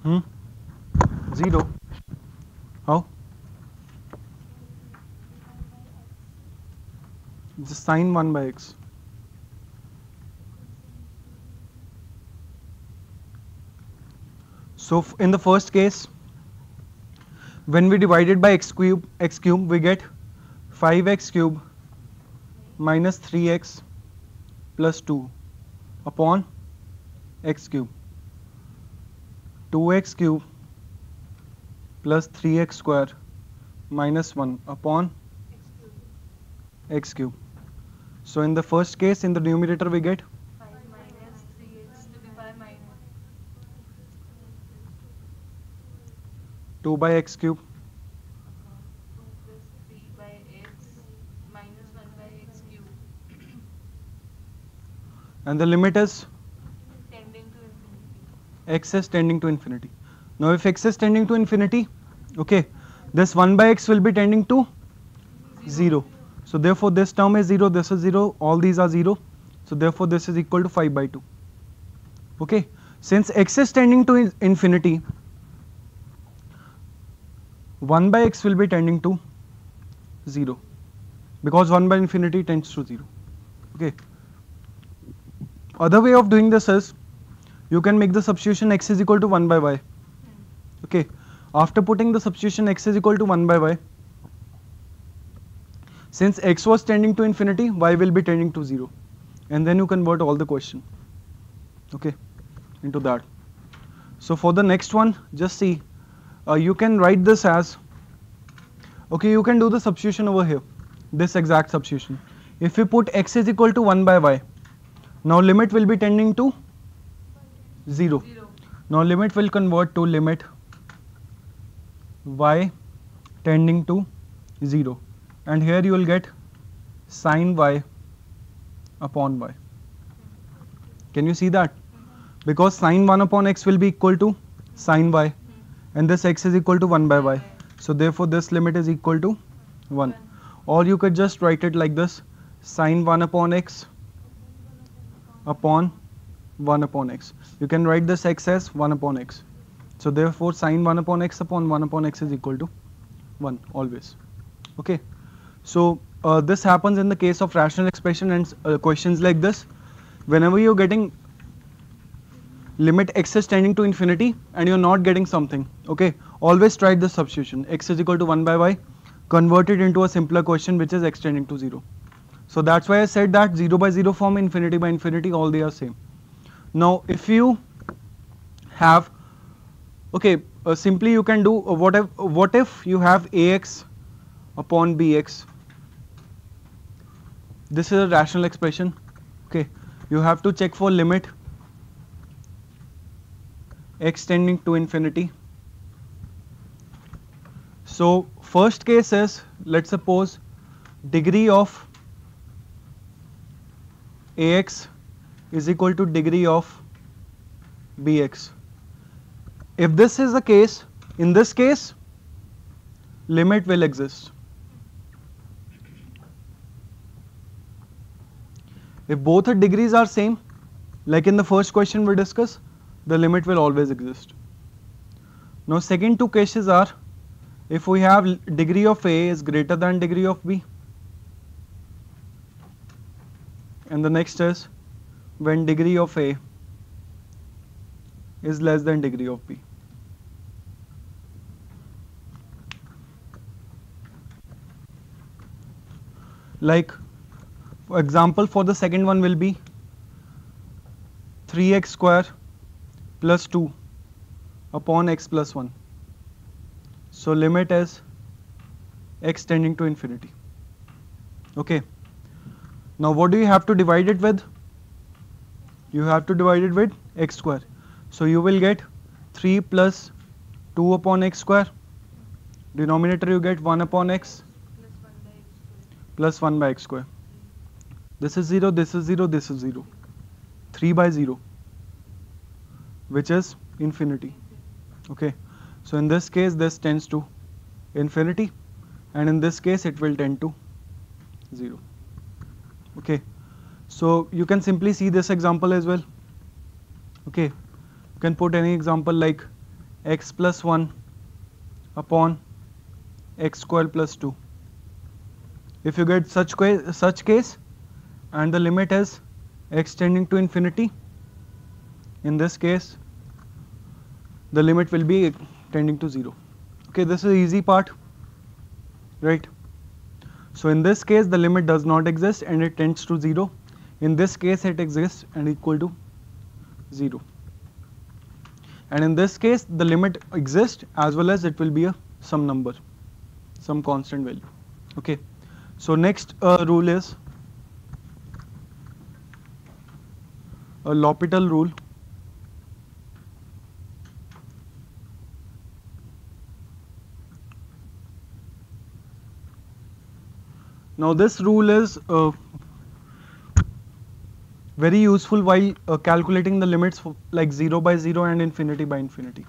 Hmm? 0. How? Just sine 1 by x. So in the first case, when we divide it by x cube, we get 5x cube minus 3x plus 2 upon x cube. 2x cube plus 3x square minus 1 upon x cube. So in the first case, in the numerator we get 5 minus 3x to the power minus 2 by x cube 2 plus 3 by x minus 1 by x cube and the limit is tending to infinity. x is tending to infinity. Now if x is tending to infinity, okay, this 1 by x will be tending to 0. So therefore this term is 0, this is 0, all these are 0. So therefore this is equal to 5 by 2. Okay, since x is tending to infinity, 1 by x will be tending to 0 because 1 by infinity tends to 0. Okay. Other way of doing this is you can make the substitution x is equal to 1 by y. Okay. After putting the substitution x is equal to 1 by y, since x was tending to infinity, y will be tending to 0. And then you convert all the question, okay, into that. So for the next one, just see, you can write this as, okay, you can do the substitution over here, this exact substitution. If we put x is equal to 1 by y, now limit will be tending to 0. Now limit will convert to limit y tending to 0. And here you will get sine y upon y. Can you see that? Because sine 1 upon x will be equal to sine y, and this x is equal to 1 by y. So therefore this limit is equal to 1. Or you could just write it like this, sine 1 upon x upon 1 upon x. You can write this x as 1 upon x. So therefore sine 1 upon x upon 1 upon x is equal to 1 always. Okay. So this happens in the case of rational expression and questions like this. Whenever you're getting limit x is tending to infinity and you're not getting something, okay, always try this substitution, x is equal to 1 by y, convert it into a simpler question which is x tending to 0. So that's why I said that 0 by 0 form, infinity by infinity, all they are same. Now if you have, okay, simply you can do what if you have ax upon bx This is a rational expression. Okay, you have to check for limit x tending to infinity. So first case is, let's suppose degree of ax is equal to degree of bx. If this is the case, in this case, limit will exist. If both the degrees are same, like in the first question we discussed, the limit will always exist. Now second two cases are, if we have degree of A is greater than degree of B, and the next is when degree of A is less than degree of B. Like, for example, for the second one will be 3x square plus 2 upon x plus 1. So limit is x tending to infinity. Okay. Now what do you have to divide it with? You have to divide it with x square. So you will get 3 plus 2 upon x square. Denominator you get 1 upon x plus 1 by x square. This is 0, this is 0, this is 0. 3 by 0, which is infinity. Okay. So in this case this tends to infinity, and in this case it will tend to 0. Okay. So you can simply see this example as well. Okay. You can put any example like x plus 1 upon x square plus 2. If you get such case and the limit is x tending to infinity, in this case the limit will be tending to 0. Okay, this is the easy part, right? So in this case the limit does not exist and it tends to 0. In this case it exists and equal to 0. And in this case the limit exists as well as it will be some number, some constant value. Okay. So next rule is a L'Hopital rule. Now this rule is very useful while calculating the limits for like 0 by 0 and infinity by infinity.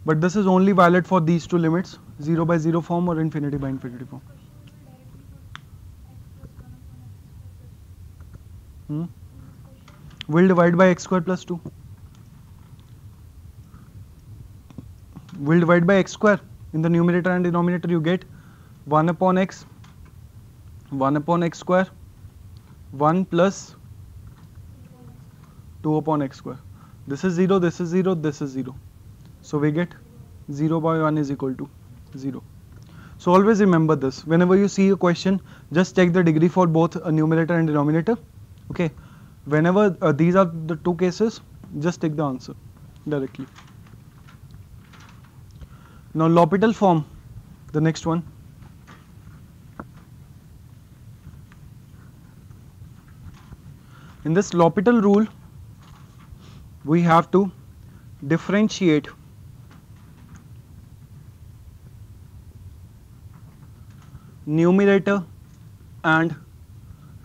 But this is only valid for these two limits, 0 by 0 form or infinity by infinity form. We'll divide by x square plus 2. We'll divide by x square. In the numerator and denominator you get 1 upon x, 1 upon x square, 1 plus 2 upon x square. This is 0, this is 0, this is 0. So we get 0 by 1 is equal to 0. So always remember this. Whenever you see a question, just check the degree for both a numerator and denominator. Okay. Whenever these are the two cases, just take the answer directly. Now L'Hopital form, the next one. In this L'Hopital rule, we have to differentiate numerator and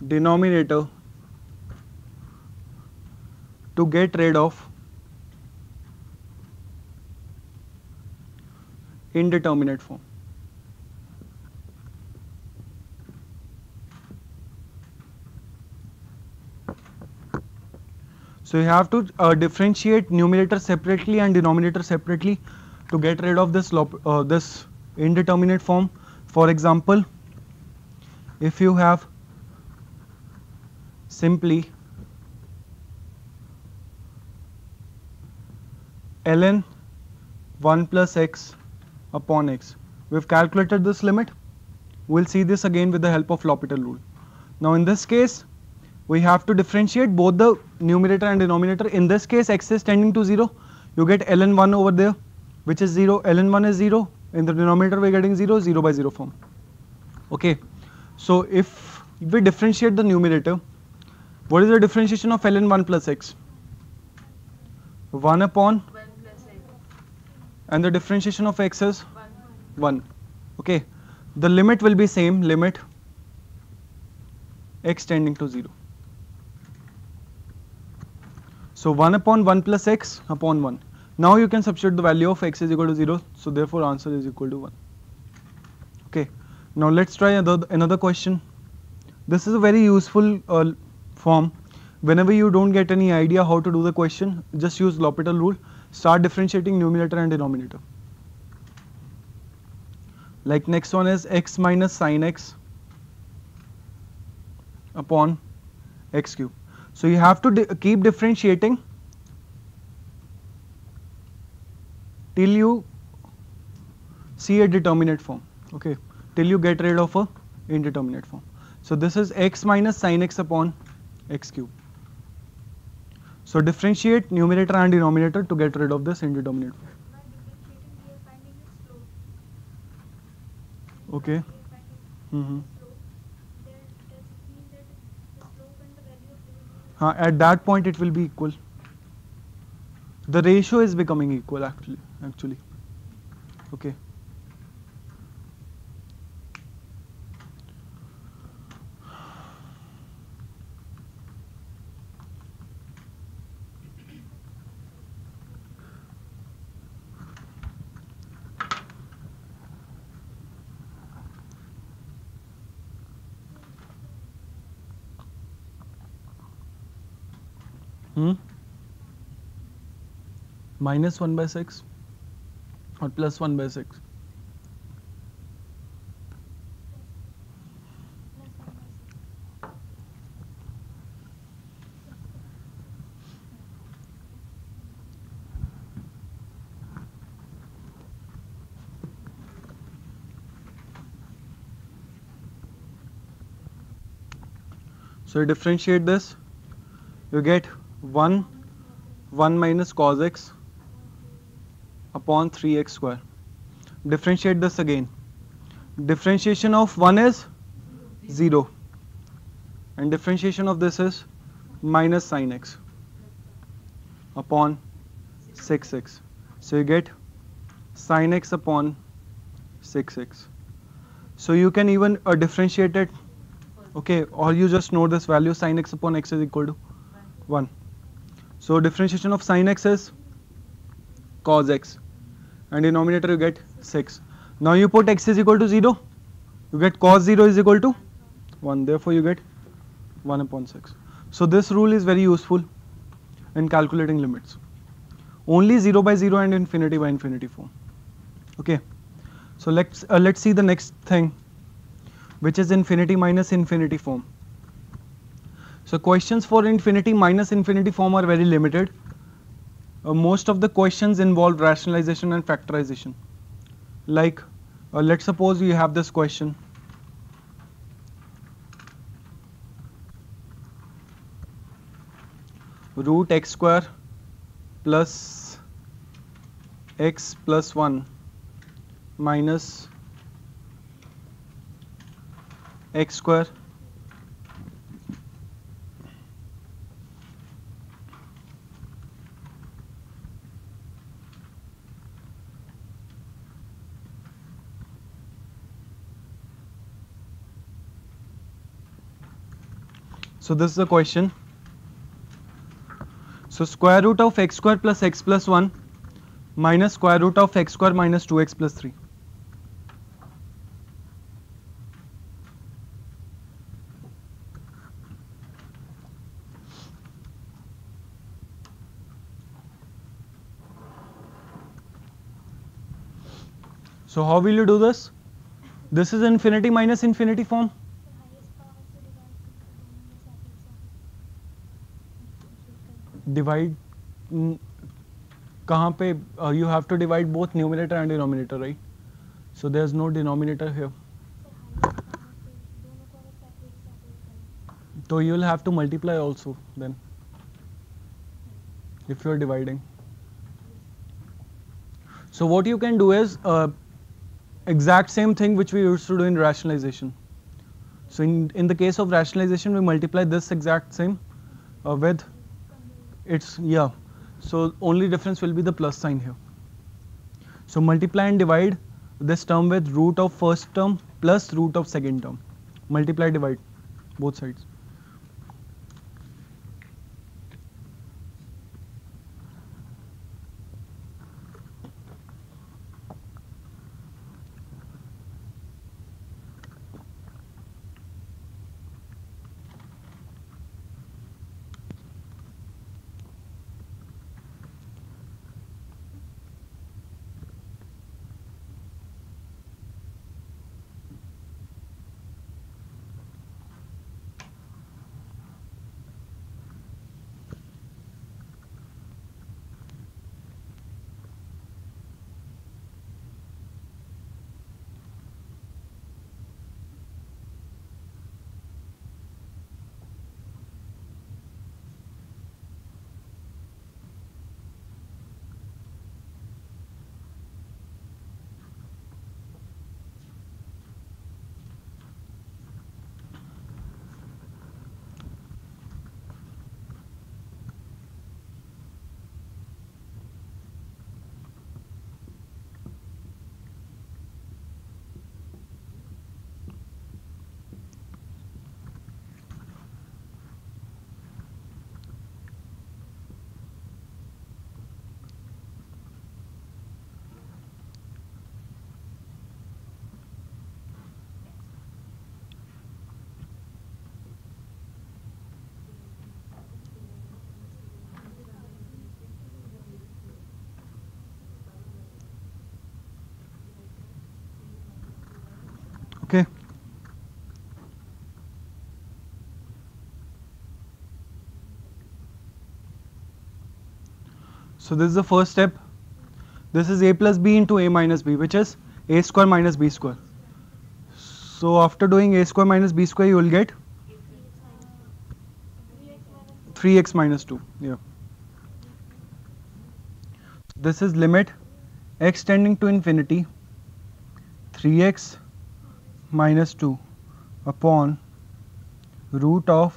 denominator to get rid of indeterminate form. So you have to differentiate numerator separately and denominator separately to get rid of this this indeterminate form. For example, if you have simply ln 1 plus x upon x, we've calculated this limit. We'll see this again with the help of L'Hopital rule. Now in this case, we have to differentiate both the numerator and denominator. In this case, x is tending to 0. You get ln 1 over there, which is 0. ln 1 is 0. In the denominator, we're getting 0, 0 by 0 form. Okay. So if we differentiate the numerator, what is the differentiation of ln 1 plus x? 1 upon, 1 plus x. and the differentiation of x is 1. 1. Okay, the limit will be same, limit x tending to 0. So 1 upon 1 plus x upon 1. Now you can substitute the value of x is equal to 0. So therefore answer is equal to 1. Okay, now let's try another question. This is a very useful form. Whenever you don't get any idea how to do the question, just use L'Hopital rule. Start differentiating numerator and denominator. Like next one is x minus sin x upon x cube. So you have to keep differentiating till you see a determinate form. Okay, till you get rid of a indeterminate form. So this is x minus sin x upon x cube. So differentiate numerator and denominator to get rid of this indeterminate form. By differentiating, we are finding its slope. Okay. We are finding its slope. Then does it mean that the slope and the value of division? At that point it will be equal. The ratio is becoming equal actually. Okay. Minus 1 by 6 or plus 1 by 6? So you differentiate this, you get 1 minus cos x upon 3x square. Differentiate this again. Differentiation of 1 is 0 and differentiation of this is minus sin x upon 6x. So you get sin x upon 6x. So you can even differentiate it, okay, or you just know this value sin x upon x is equal to 1. So differentiation of sin x is cos x and denominator you get 6. Now you put x is equal to 0, you get cos 0 is equal to 1, therefore you get 1 upon 6. So this rule is very useful in calculating limits. Only 0 by 0 and infinity by infinity form. Okay, so let's see the next thing, which is infinity minus infinity form. So questions for infinity minus infinity form are very limited. Most of the questions involve rationalization and factorization. Like let's suppose you have this question. Root x square plus x plus 1 minus x square So this is the question. So square root of x square plus x plus 1 minus square root of x square minus 2x plus 3. So how will you do this? This is infinity minus infinity form. Divide कहाँ पे you have to divide both numerator and denominator, right? So there's no denominator here. So you'll have to multiply also then if you're dividing. So what you can do is exact same thing which we used to do in rationalization. So in the case of rationalization, we multiply this exact same with its, yeah. So only difference will be the plus sign here. So multiply and divide this term with root of first term plus root of second term. Multiply, divide both sides. Okay. So this is the first step. This is a plus b into a minus b, which is a square minus b square. So after doing a square minus b square, you will get 3x minus 2. Yeah. This is limit x tending to infinity 3x minus 2 upon root of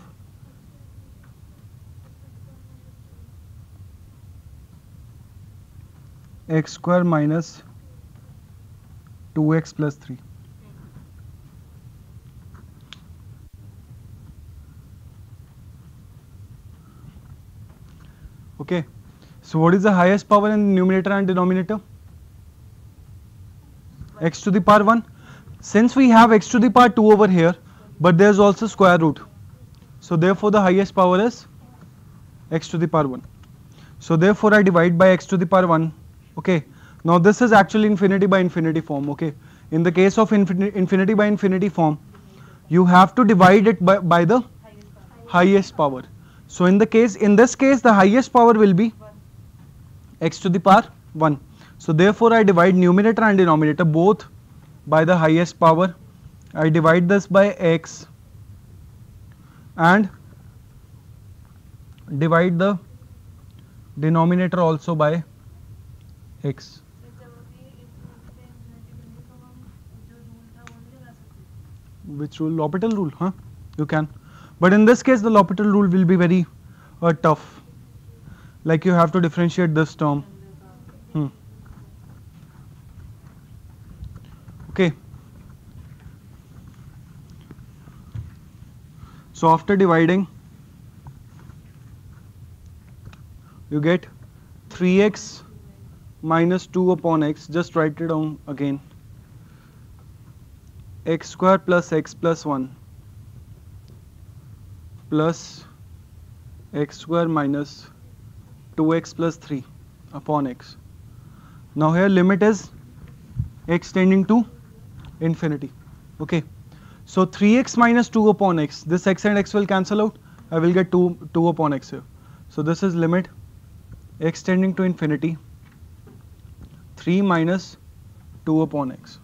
x square minus 2x plus 3. Okay. So what is the highest power in numerator and denominator? X to the power 1. Since we have x to the power 2 over here, but there is also square root. So therefore the highest power is x to the power 1. So therefore I divide by x to the power 1. Okay. Now this is actually infinity by infinity form. Okay. In the case of infinity by infinity form, you have to divide it by the highest power. So in this case, the highest power will be x to the power 1. So therefore I divide numerator and denominator both by the highest power. I divide this by x and divide the denominator also by x. Which rule? L'Hopital rule? Huh? You can. But in this case, the L'Hopital rule will be very tough. Like you have to differentiate this term. Okay. So after dividing, you get 3x minus 2 upon x. Just write it down again. X square plus x plus 1 plus x square minus 2x plus 3 upon x. Now here limit is x tending to infinity. Okay. So 3x minus 2 upon x. This x and x will cancel out. I will get 2 upon x here. So this is limit x tending to infinity 3 minus 2 upon x.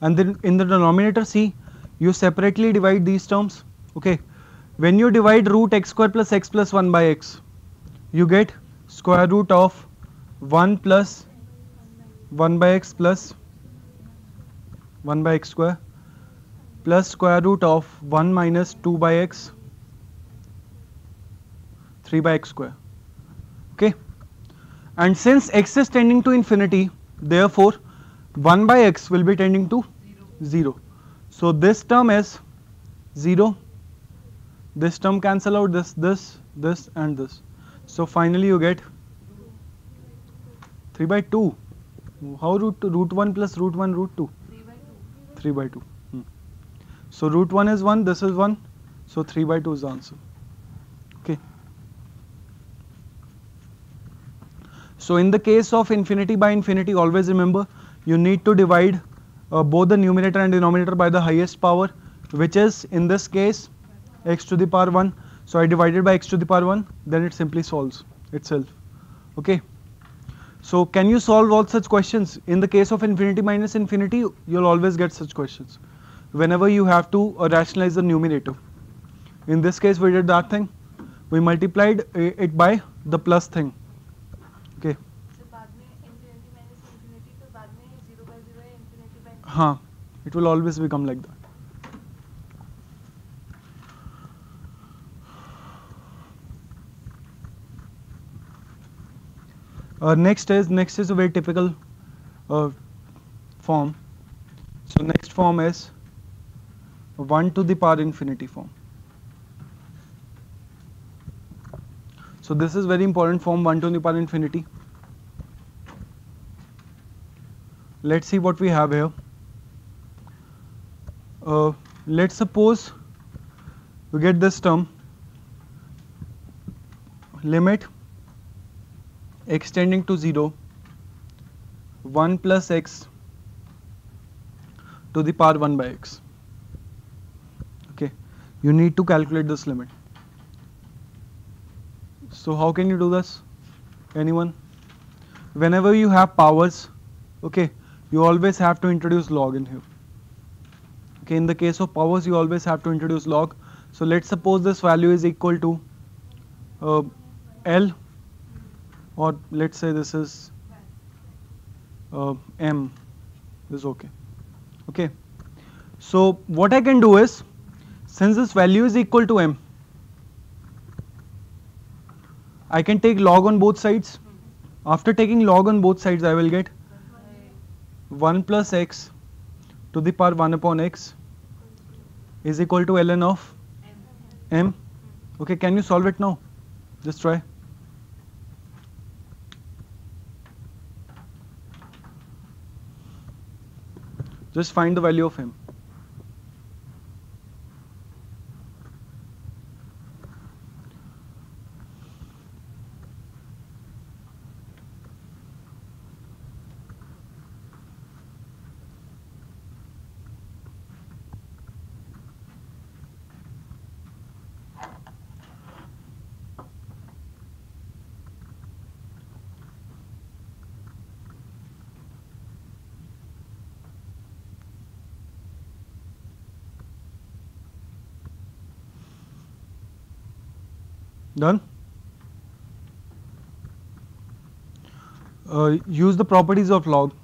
And then in the denominator, see, you separately divide these terms. Okay. When you divide root x square plus x plus 1 by x, you get square root of 1 plus 1 by x plus 1 by x square plus square root of 1 minus 2 by x 3 by x square. Okay, and since x is tending to infinity, therefore 1 by x will be tending to 0. So this term is 0, this term cancel out, this and this. So finally you get 3 by 2. How root 1 plus root 1 root 2? 3 by 2. 3 by 2. So root 1 is 1, this is 1, so 3 by 2 is the answer. Okay. So in the case of infinity by infinity, always remember you need to divide both the numerator and denominator by the highest power, which is in this case x to the power 1. So I divided by x to the power 1, then it simply solves itself. Okay. So can you solve all such questions? In the case of infinity minus infinity, you'll always get such questions whenever you have to rationalize the numerator. In this case we did that thing, we multiplied it by the plus thing. Okay. So बाद में infinity minus infinity तो बाद में 0 by 0 है, infinity by infinity. हाँ, it will always become like that. Next is a very typical form. So next form is 1 to the power infinity form. So this is very important form, 1 to the power infinity. Let's see what we have here. Let's suppose we get this term, limit x tending to 0, 1 plus x to the power 1 by x. Okay, you need to calculate this limit. So how can you do this? Anyone? Whenever you have powers, okay, you always have to introduce log in here. Okay, in the case of powers, you always have to introduce log. So let's suppose this value is equal to L, or let's say this is M is okay. Okay, so what I can do is, since this value is equal to M, I can take log on both sides. After taking log on both sides, I will get 1 plus x to the power 1 upon x is equal to ln of M. Okay, can you solve it now? Just try. Just find the value of M. Done? Use the properties of log.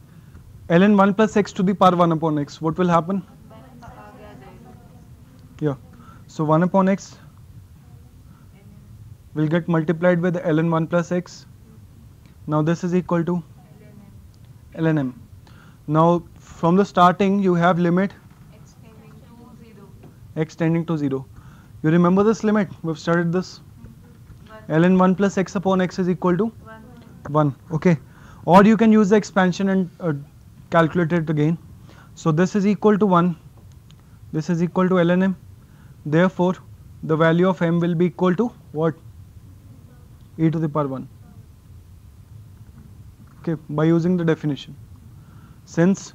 ln 1 plus x to the power 1 upon x. What will happen? Yeah. So 1 upon x will get multiplied with ln 1 plus x. Now this is equal to ln m. Now from the starting you have limit x tending to 0. x tending to 0. You remember this limit? We've studied this. ln 1 plus x upon x is equal to 1. Okay. Or you can use the expansion and calculate it again. So this is equal to 1. This is equal to ln m. Therefore, the value of m will be equal to what? E to the power 1. Okay, by using the definition. Since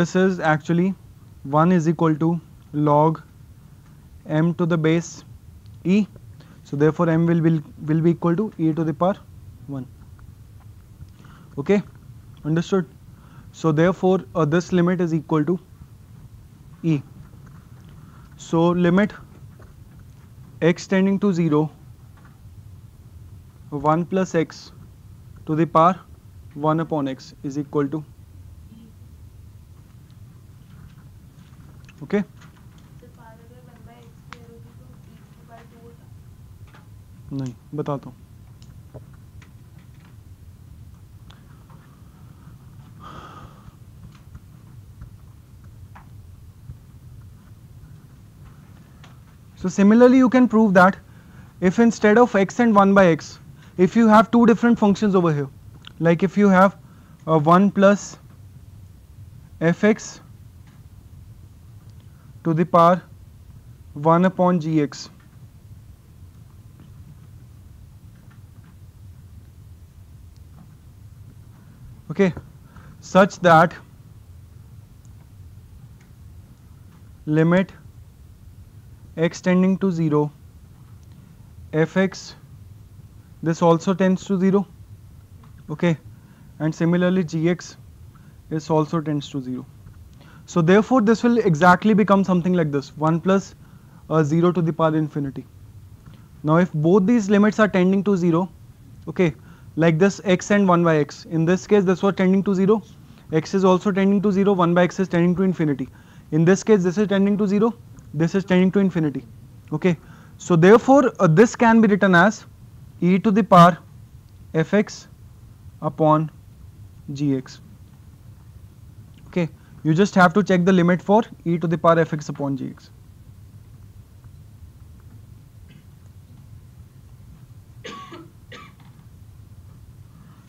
this is actually 1 is equal to log m to the base e, so therefore m will be equal to e to the power 1. Okay, understood? So therefore this limit is equal to e. So limit x tending to 0, 1 plus x to the power 1 upon x is equal to, okay. नहीं बताता हूँ. So similarly you can prove that if instead of x and 1 by x, if you have two different functions over here, like if you have 1 plus fx to the power 1 upon gx, okay, such that limit x tending to 0 fx, this also tends to 0, okay, and similarly gx is also tends to 0. So therefore this will exactly become something like this, 1 plus 0 to the power infinity. Now if both these limits are tending to 0, okay, like this x and 1 by x, in this case this was tending to 0, x is also tending to 0, 1 by x is tending to infinity. In this case this is tending to 0, this is tending to infinity, okay. So therefore this can be written as e to the power fx upon gx, okay. You just have to check the limit for e to the power fx upon gx.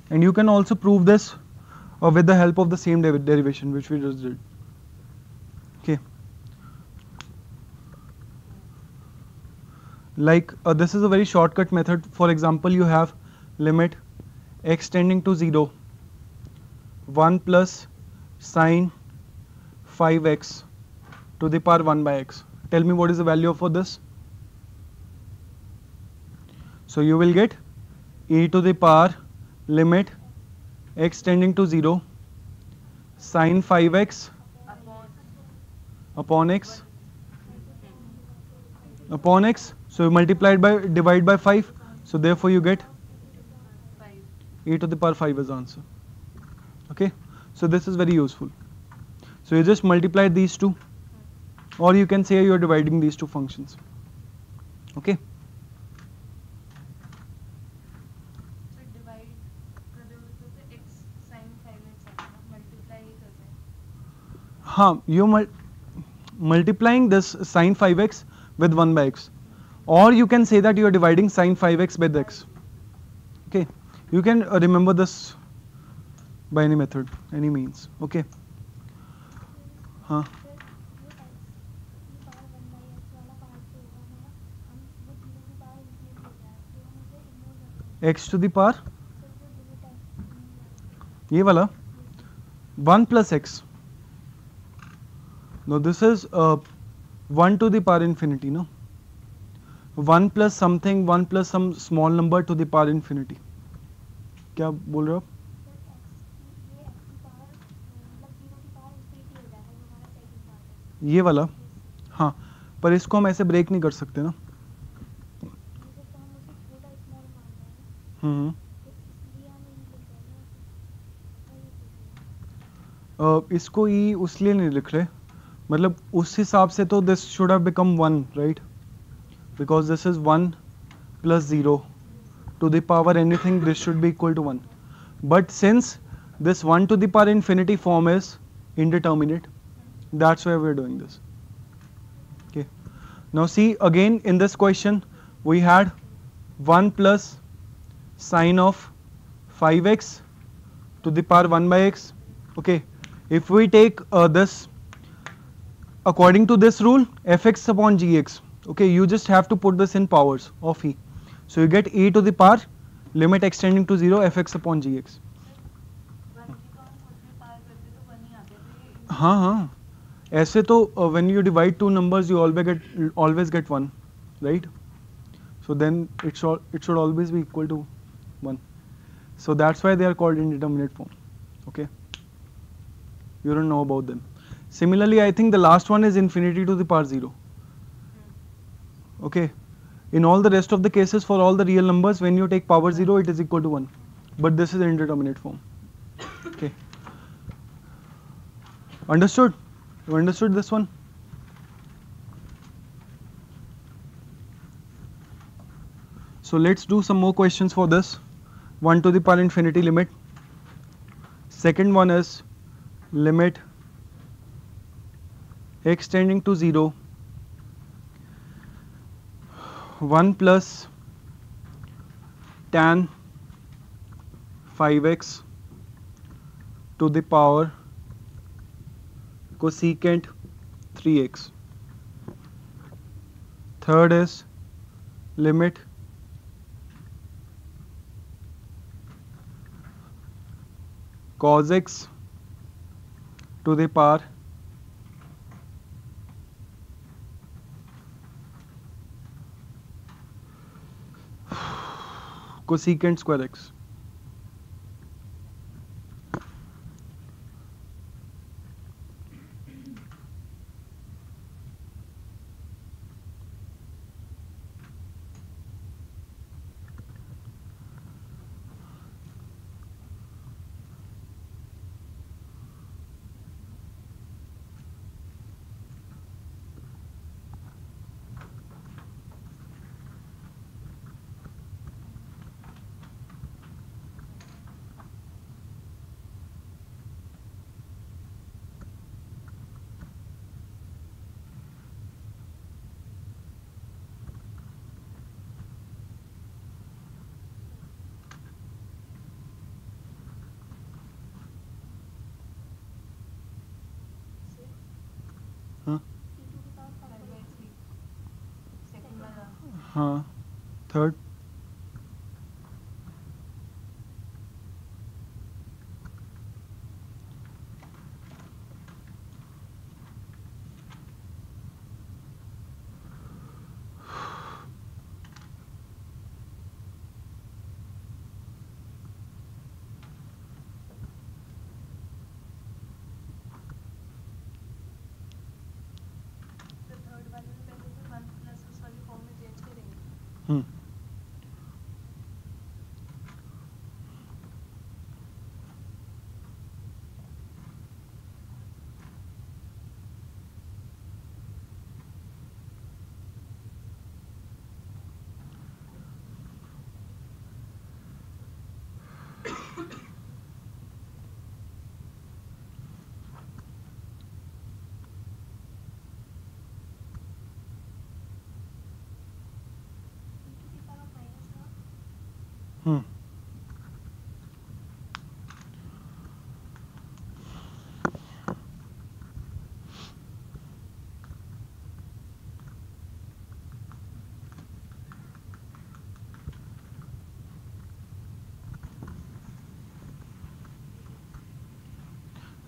And you can also prove this with the help of the same derivation which we just did, okay. Like this is a very shortcut method. For example, you have limit x tending to 0 1 plus sine 5x to the power 1 by x. Tell me what is the value for this. So you will get e to the power limit x tending to 0 sine 5x upon x upon x. So you multiply it by divide by 5. So therefore you get 5. e to the power 5 as answer. Okay. So this is very useful. So you just multiply these two, or you can say you are dividing these two functions. Okay. So divide the x sin 5x multiply कैसे? हाँ, you multiplying this sin 5x with 1 by x, or you can say that you are dividing sin 5x with x. Okay, you can remember this by any method, any means. Okay. हाँ. x to the power ये वाला 1 plus x. Now this is 1 to the power infinity, no? 1 plus something, 1 plus some small number to the power infinity. क्या बोल रहे हो आप? ये वाला, हाँ, पर इसको हम ऐसे ब्रेक नहीं कर सकते ना. इसको ई उसलिए नहीं लिख रहे, मतलब उस हिसाब से तो this should have become 1, right, because this is 1 plus 0 to the power anything, this should be equal to 1. But since this 1 to the power infinity form is indeterminate, that's why we're doing this. Okay. Now see, again in this question we had 1 plus sine of 5x to the power 1 by x. Okay. If we take this according to this rule, fx upon gx, okay, you just have to put this in powers of e. So you get e to the power limit x tending to 0 fx upon gx. हाँ हाँ, ऐसे तो when you divide two numbers you always get 1, right? So then it should always be equal to 1. So that's why they are called indeterminate form. Okay. You don't know about them. Similarly, I think the last one is infinity to the power 0. Okay. In all the rest of the cases, for all the real numbers, when you take power 0, it is equal to 1. But this is indeterminate form. Okay. Understood? You understood this one? So let's do some more questions for this. 1 to the power infinity limit. Second one is limit x tending to 0, 1 plus tan 5x to the power cosecant 3x. Third is limit cos x to the power cosecant square x. हाँ हाँ third hmm hmm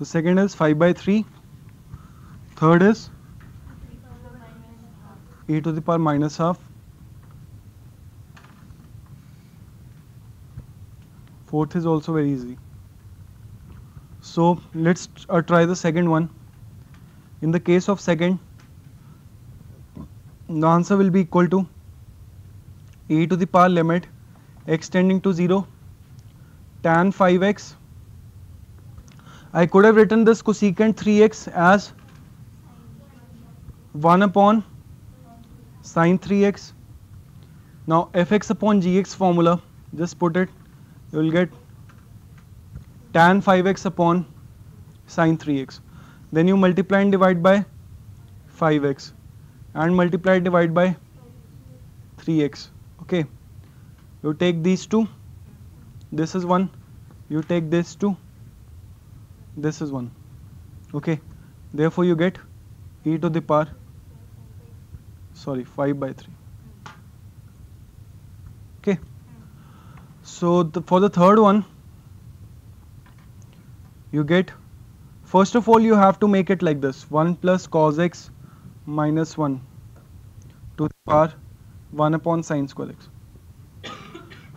So second is 5/3. Third is e to the power minus half. Fourth is also very easy. So let's try the second one. In the case of second, the answer will be equal to e to the power limit x tending to 0 tan 5x. I could have written this cosecant 3x as 1 upon sin 3x. Now fx upon gx formula, just put it, you will get tan 5x upon sin 3x. Then you multiply and divide by 5x and multiply and divide by 3x. Okay, you take these two, this is 1, you take this 2, this is 1. Okay, therefore you get e to the power 5/3. Okay, so for the third one, you get, first of all you have to make it like this, 1 plus cos x minus 1 to the power 1 upon sin square x.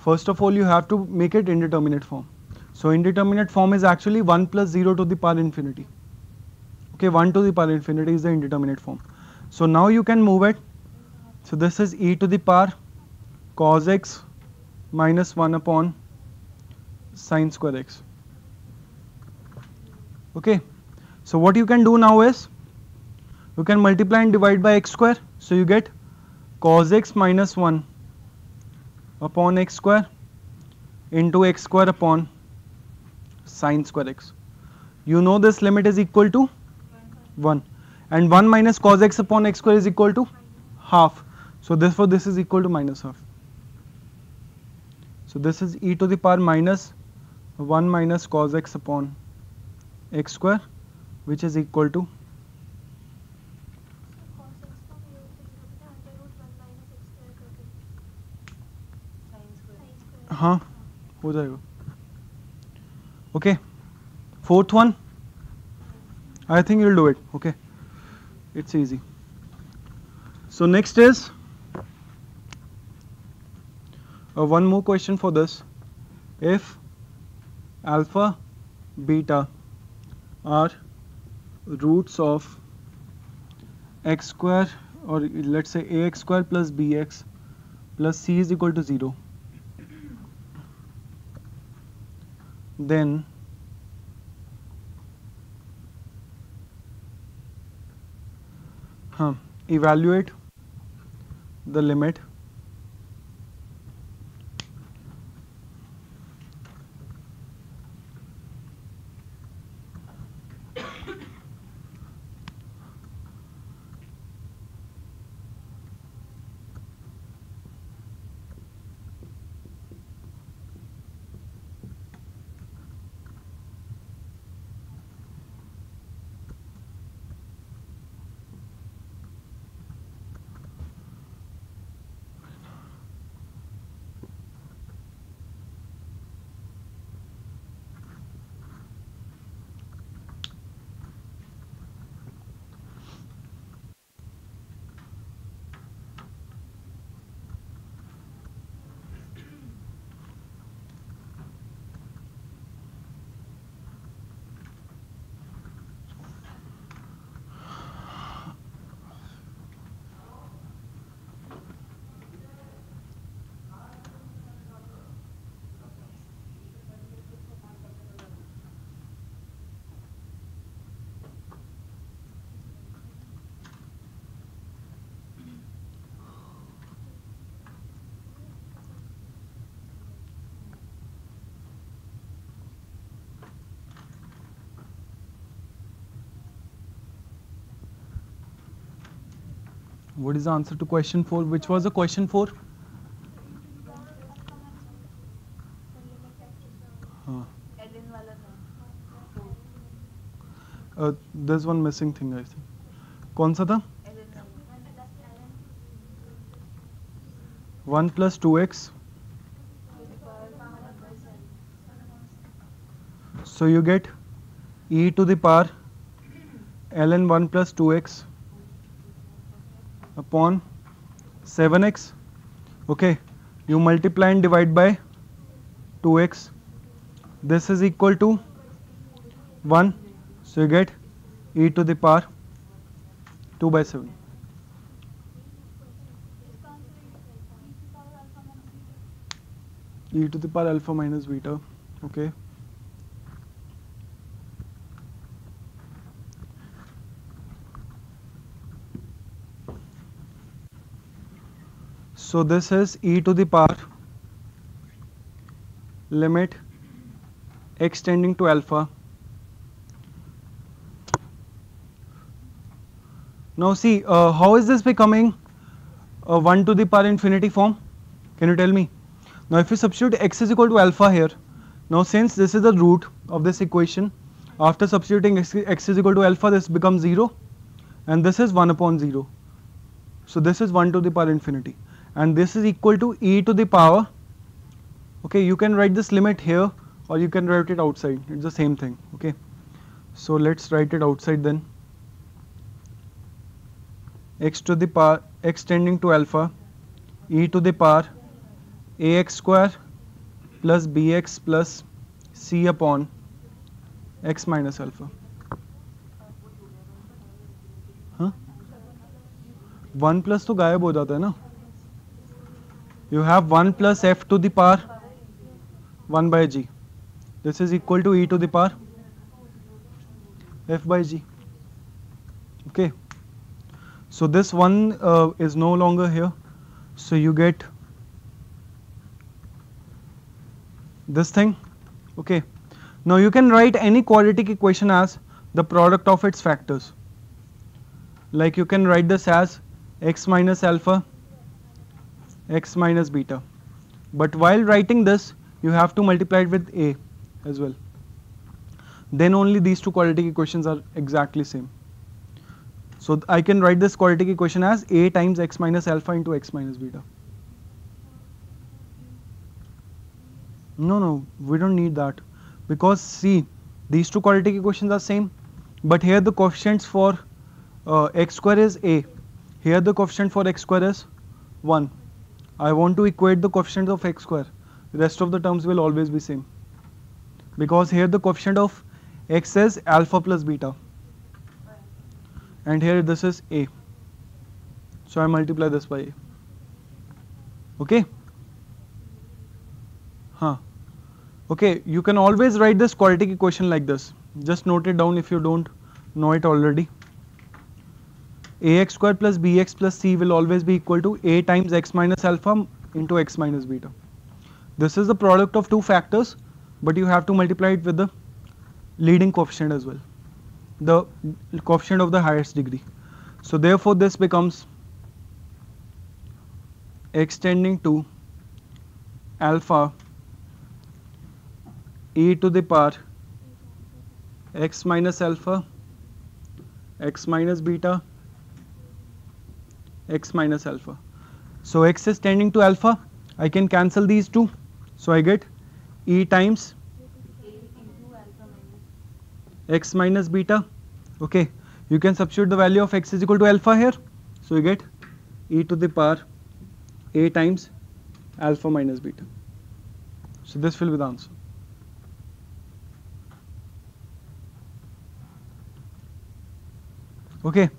First of all you have to make it indeterminate form. So indeterminate form is actually 1 plus 0 to the power infinity. Okay, 1 to the power infinity is the indeterminate form. So now you can move it. So this is e to the power cos x minus 1 upon sin square x. Okay, so what you can do now is, you can multiply and divide by x square. So you get cos x minus 1 upon x square into x square upon sine square x. You know this limit is equal to 1, and 1 minus cos x upon x square is equal to half. So therefore this is equal to minus half. So this is e to the power minus 1 minus cos x upon x square, which is equal to हाँ हो जाएगा. Okay, fourth one, I think you'll do it. Okay, it's easy. So next is one more question for this. If alpha, beta are roots of x square, or let's say ax square plus bx plus c is equal to 0, then evaluate the limit What is the answer to question 4? Which was the question 4? ln वाला था. There's one missing thing, I think. कौन सा था? ln वाला. 1 plus 2x. To the power 1/7. So you get e to the power ln 1 plus 2x upon 7x. Okay, you multiply and divide by 2x. This is equal to 1. So you get e to the power 2 by 7. E to the power alpha minus beta. Okay. So this is e to the power limit x tending to alpha. Now see, how is this becoming 1 to the power infinity form? Can you tell me? Now if you substitute x is equal to alpha here, now since this is the root of this equation, after substituting x is equal to alpha, this becomes 0, and this is 1 upon 0. So this is 1 to the power infinity, and this is equal to e to the power. Okay, you can write this limit here, or you can write it outside. It's the same thing. Okay, so let's write it outside then. X to the power x tending to alpha, e to the power ax square plus bx plus c upon x minus alpha. हाँ 1 plus तो गायब हो जाता है ना. You have 1 plus f to the power 1 by g. This is equal to e to the power f by g. Okay. So this one is no longer here. So you get this thing. Okay, now you can write any quadratic equation as the product of its factors. Like you can write this as x minus alpha, x minus beta. But while writing this, you have to multiply it with a as well. Then only these two quadratic equations are exactly same. So I can write this quadratic equation as a times x minus alpha into x minus beta. No, we don't need that, because see, these two quadratic equations are same, but here the coefficients for x square is a, here the coefficient for x square is 1. I want to equate the coefficients of x square, the rest of the terms will always be same, because here the coefficient of x is alpha plus beta, and here this is a, so I multiply this by a. Okay. Okay, you can always write this quadratic equation like this. Just note it down if you don't know it already. Ax square plus bx plus c will always be equal to a times x minus alpha into x minus beta. This is the product of two factors, but you have to multiply it with the leading coefficient as well, the coefficient of the highest degree. So therefore this becomes x tending to alpha e to the power x minus alpha, x minus beta, x minus alpha. So x is tending to alpha, I can cancel these two, so I get e times x minus beta. Okay, you can substitute the value of x is equal to alpha here, so you get e to the power a times alpha minus beta. So this will be the answer. Okay,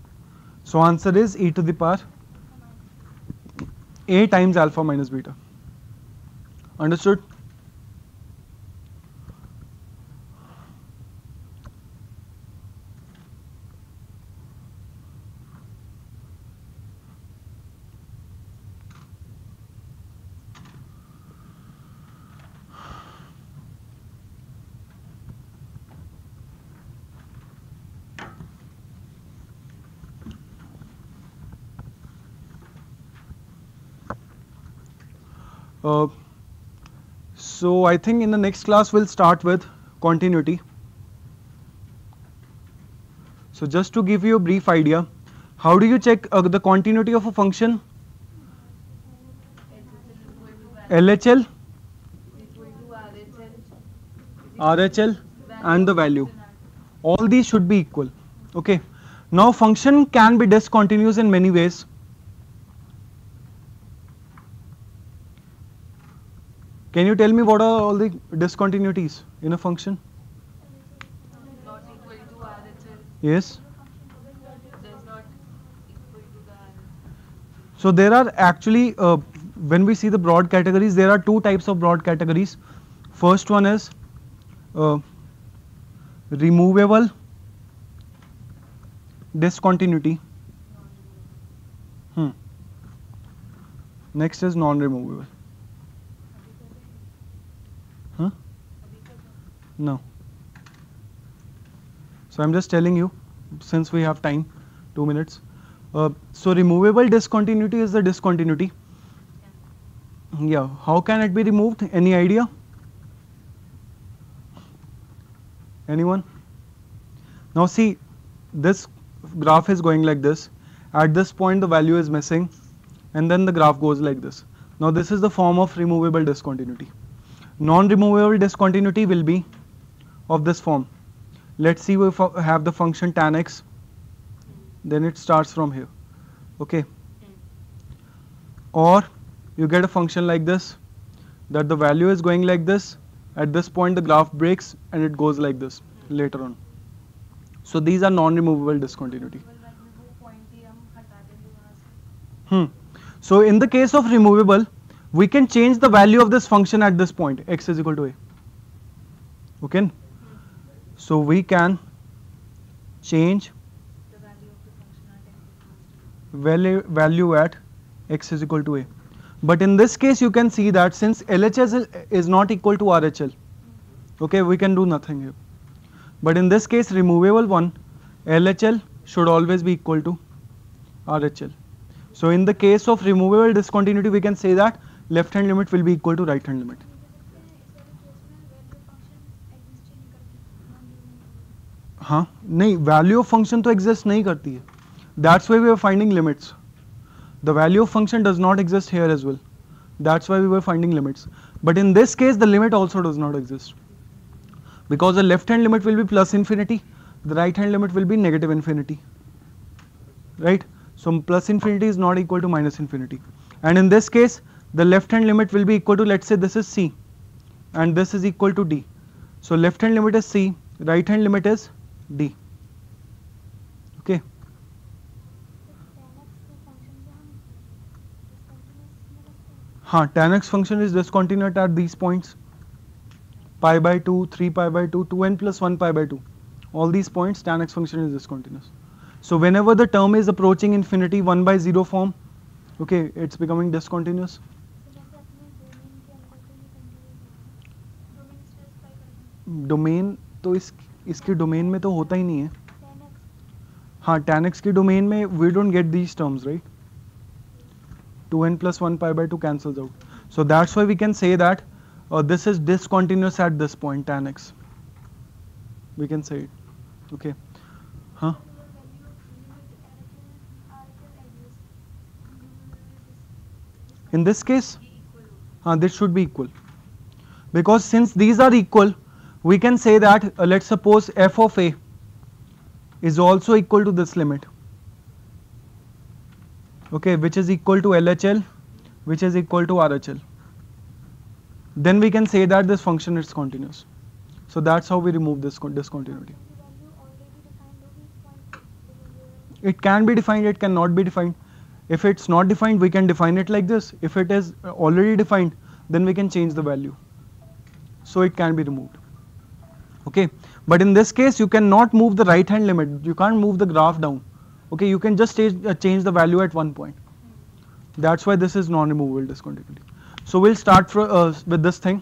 so answer is e to the power a times alpha minus beta. Understood? So I think in the next class we'll start with continuity. So just to give you a brief idea, how do you check the continuity of a function? LHL, RHL and the value. All these should be equal. Okay. Now function can be discontinuous in many ways. Can you tell me what are all the discontinuities in a function? Not equal to RHL. Yes. Does not equal to the RHL. So there are actually, when we see the broad categories, there are two types of broad categories. First one is removable discontinuity. Next is non-removable. Huh? No. So I'm just telling you, since we have time, 2 minutes. So removable discontinuity is the discontinuity. Yeah. How can it be removed? Any idea? Anyone? Now see, this graph is going like this. At this point the value is missing, and then the graph goes like this. Now this is the form of removable discontinuity. Non-removable discontinuity will be of this form. Let's see if I have the function tan x, then it starts from here. Okay. Or you get a function like this, that the value is going like this. At this point the graph breaks and it goes like this later on. So these are non-removable discontinuity. So in the case of removable, we can change the value of this function at this point, x is equal to a. Okay. So we can change The value of the function at x equals to value at x is equal to a. But in this case, you can see that since LHS is not equal to RHL, okay, we can do nothing here. But in this case, removable one, LHL should always be equal to RHL. So in the case of removable discontinuity, we can say that left hand limit will be equal to right hand limit. हाँ नहीं, value of function तो exist नहीं करती है, that's why we are finding limits. The value of function does not exist here as well. That's why we were finding limits. But in this case, the limit also does not exist. Because the left hand limit will be plus infinity, the right hand limit will be negative infinity. Right? So plus infinity is not equal to minus infinity. And in this case, the left hand limit will be equal to, let's say this is C and this is equal to D. So left hand limit is C, right hand limit is D. Okay. हाँ, tan x function is discontinuous at these points, pi by 2, 3 pi by 2, 2n plus 1 pi by 2. All these points, tan x function is discontinuous. So whenever the term is approaching infinity, 1 by 0 form, okay, it's becoming discontinuous. Domain तो इसके domain में तो होता ही नहीं है. हाँ, tan x की domain में we don't get these terms, right? 2n plus 1 pi by 2 cancels out. So that's why we can say that this is discontinuous at this point, tan x. We can say it. Okay. Huh? In this case, this should be equal. Because since these are equal, we can say that let's suppose f of a is also equal to this limit. Okay, which is equal to LHL, which is equal to RHL. Then we can say that this function is continuous. So that's how we remove this discontinuity. It can be defined, it cannot be defined. If it's not defined, we can define it like this. If it is already defined, then we can change the value. So it can be removed. Okay, but in this case, you cannot move the right hand limit. You can't move the graph down. Okay, you can just change the value at one point. That's why this is non-removable discontinuity. So we'll start with this thing.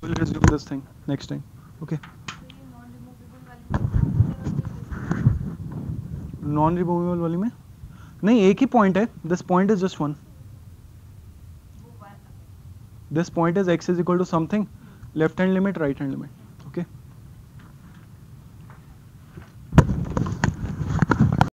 We'll resume this thing next time. Okay. Non-removable वाली में नहीं, एक ही point है. This point is just one. This point is x is equal to something. Left hand limit, right hand limit.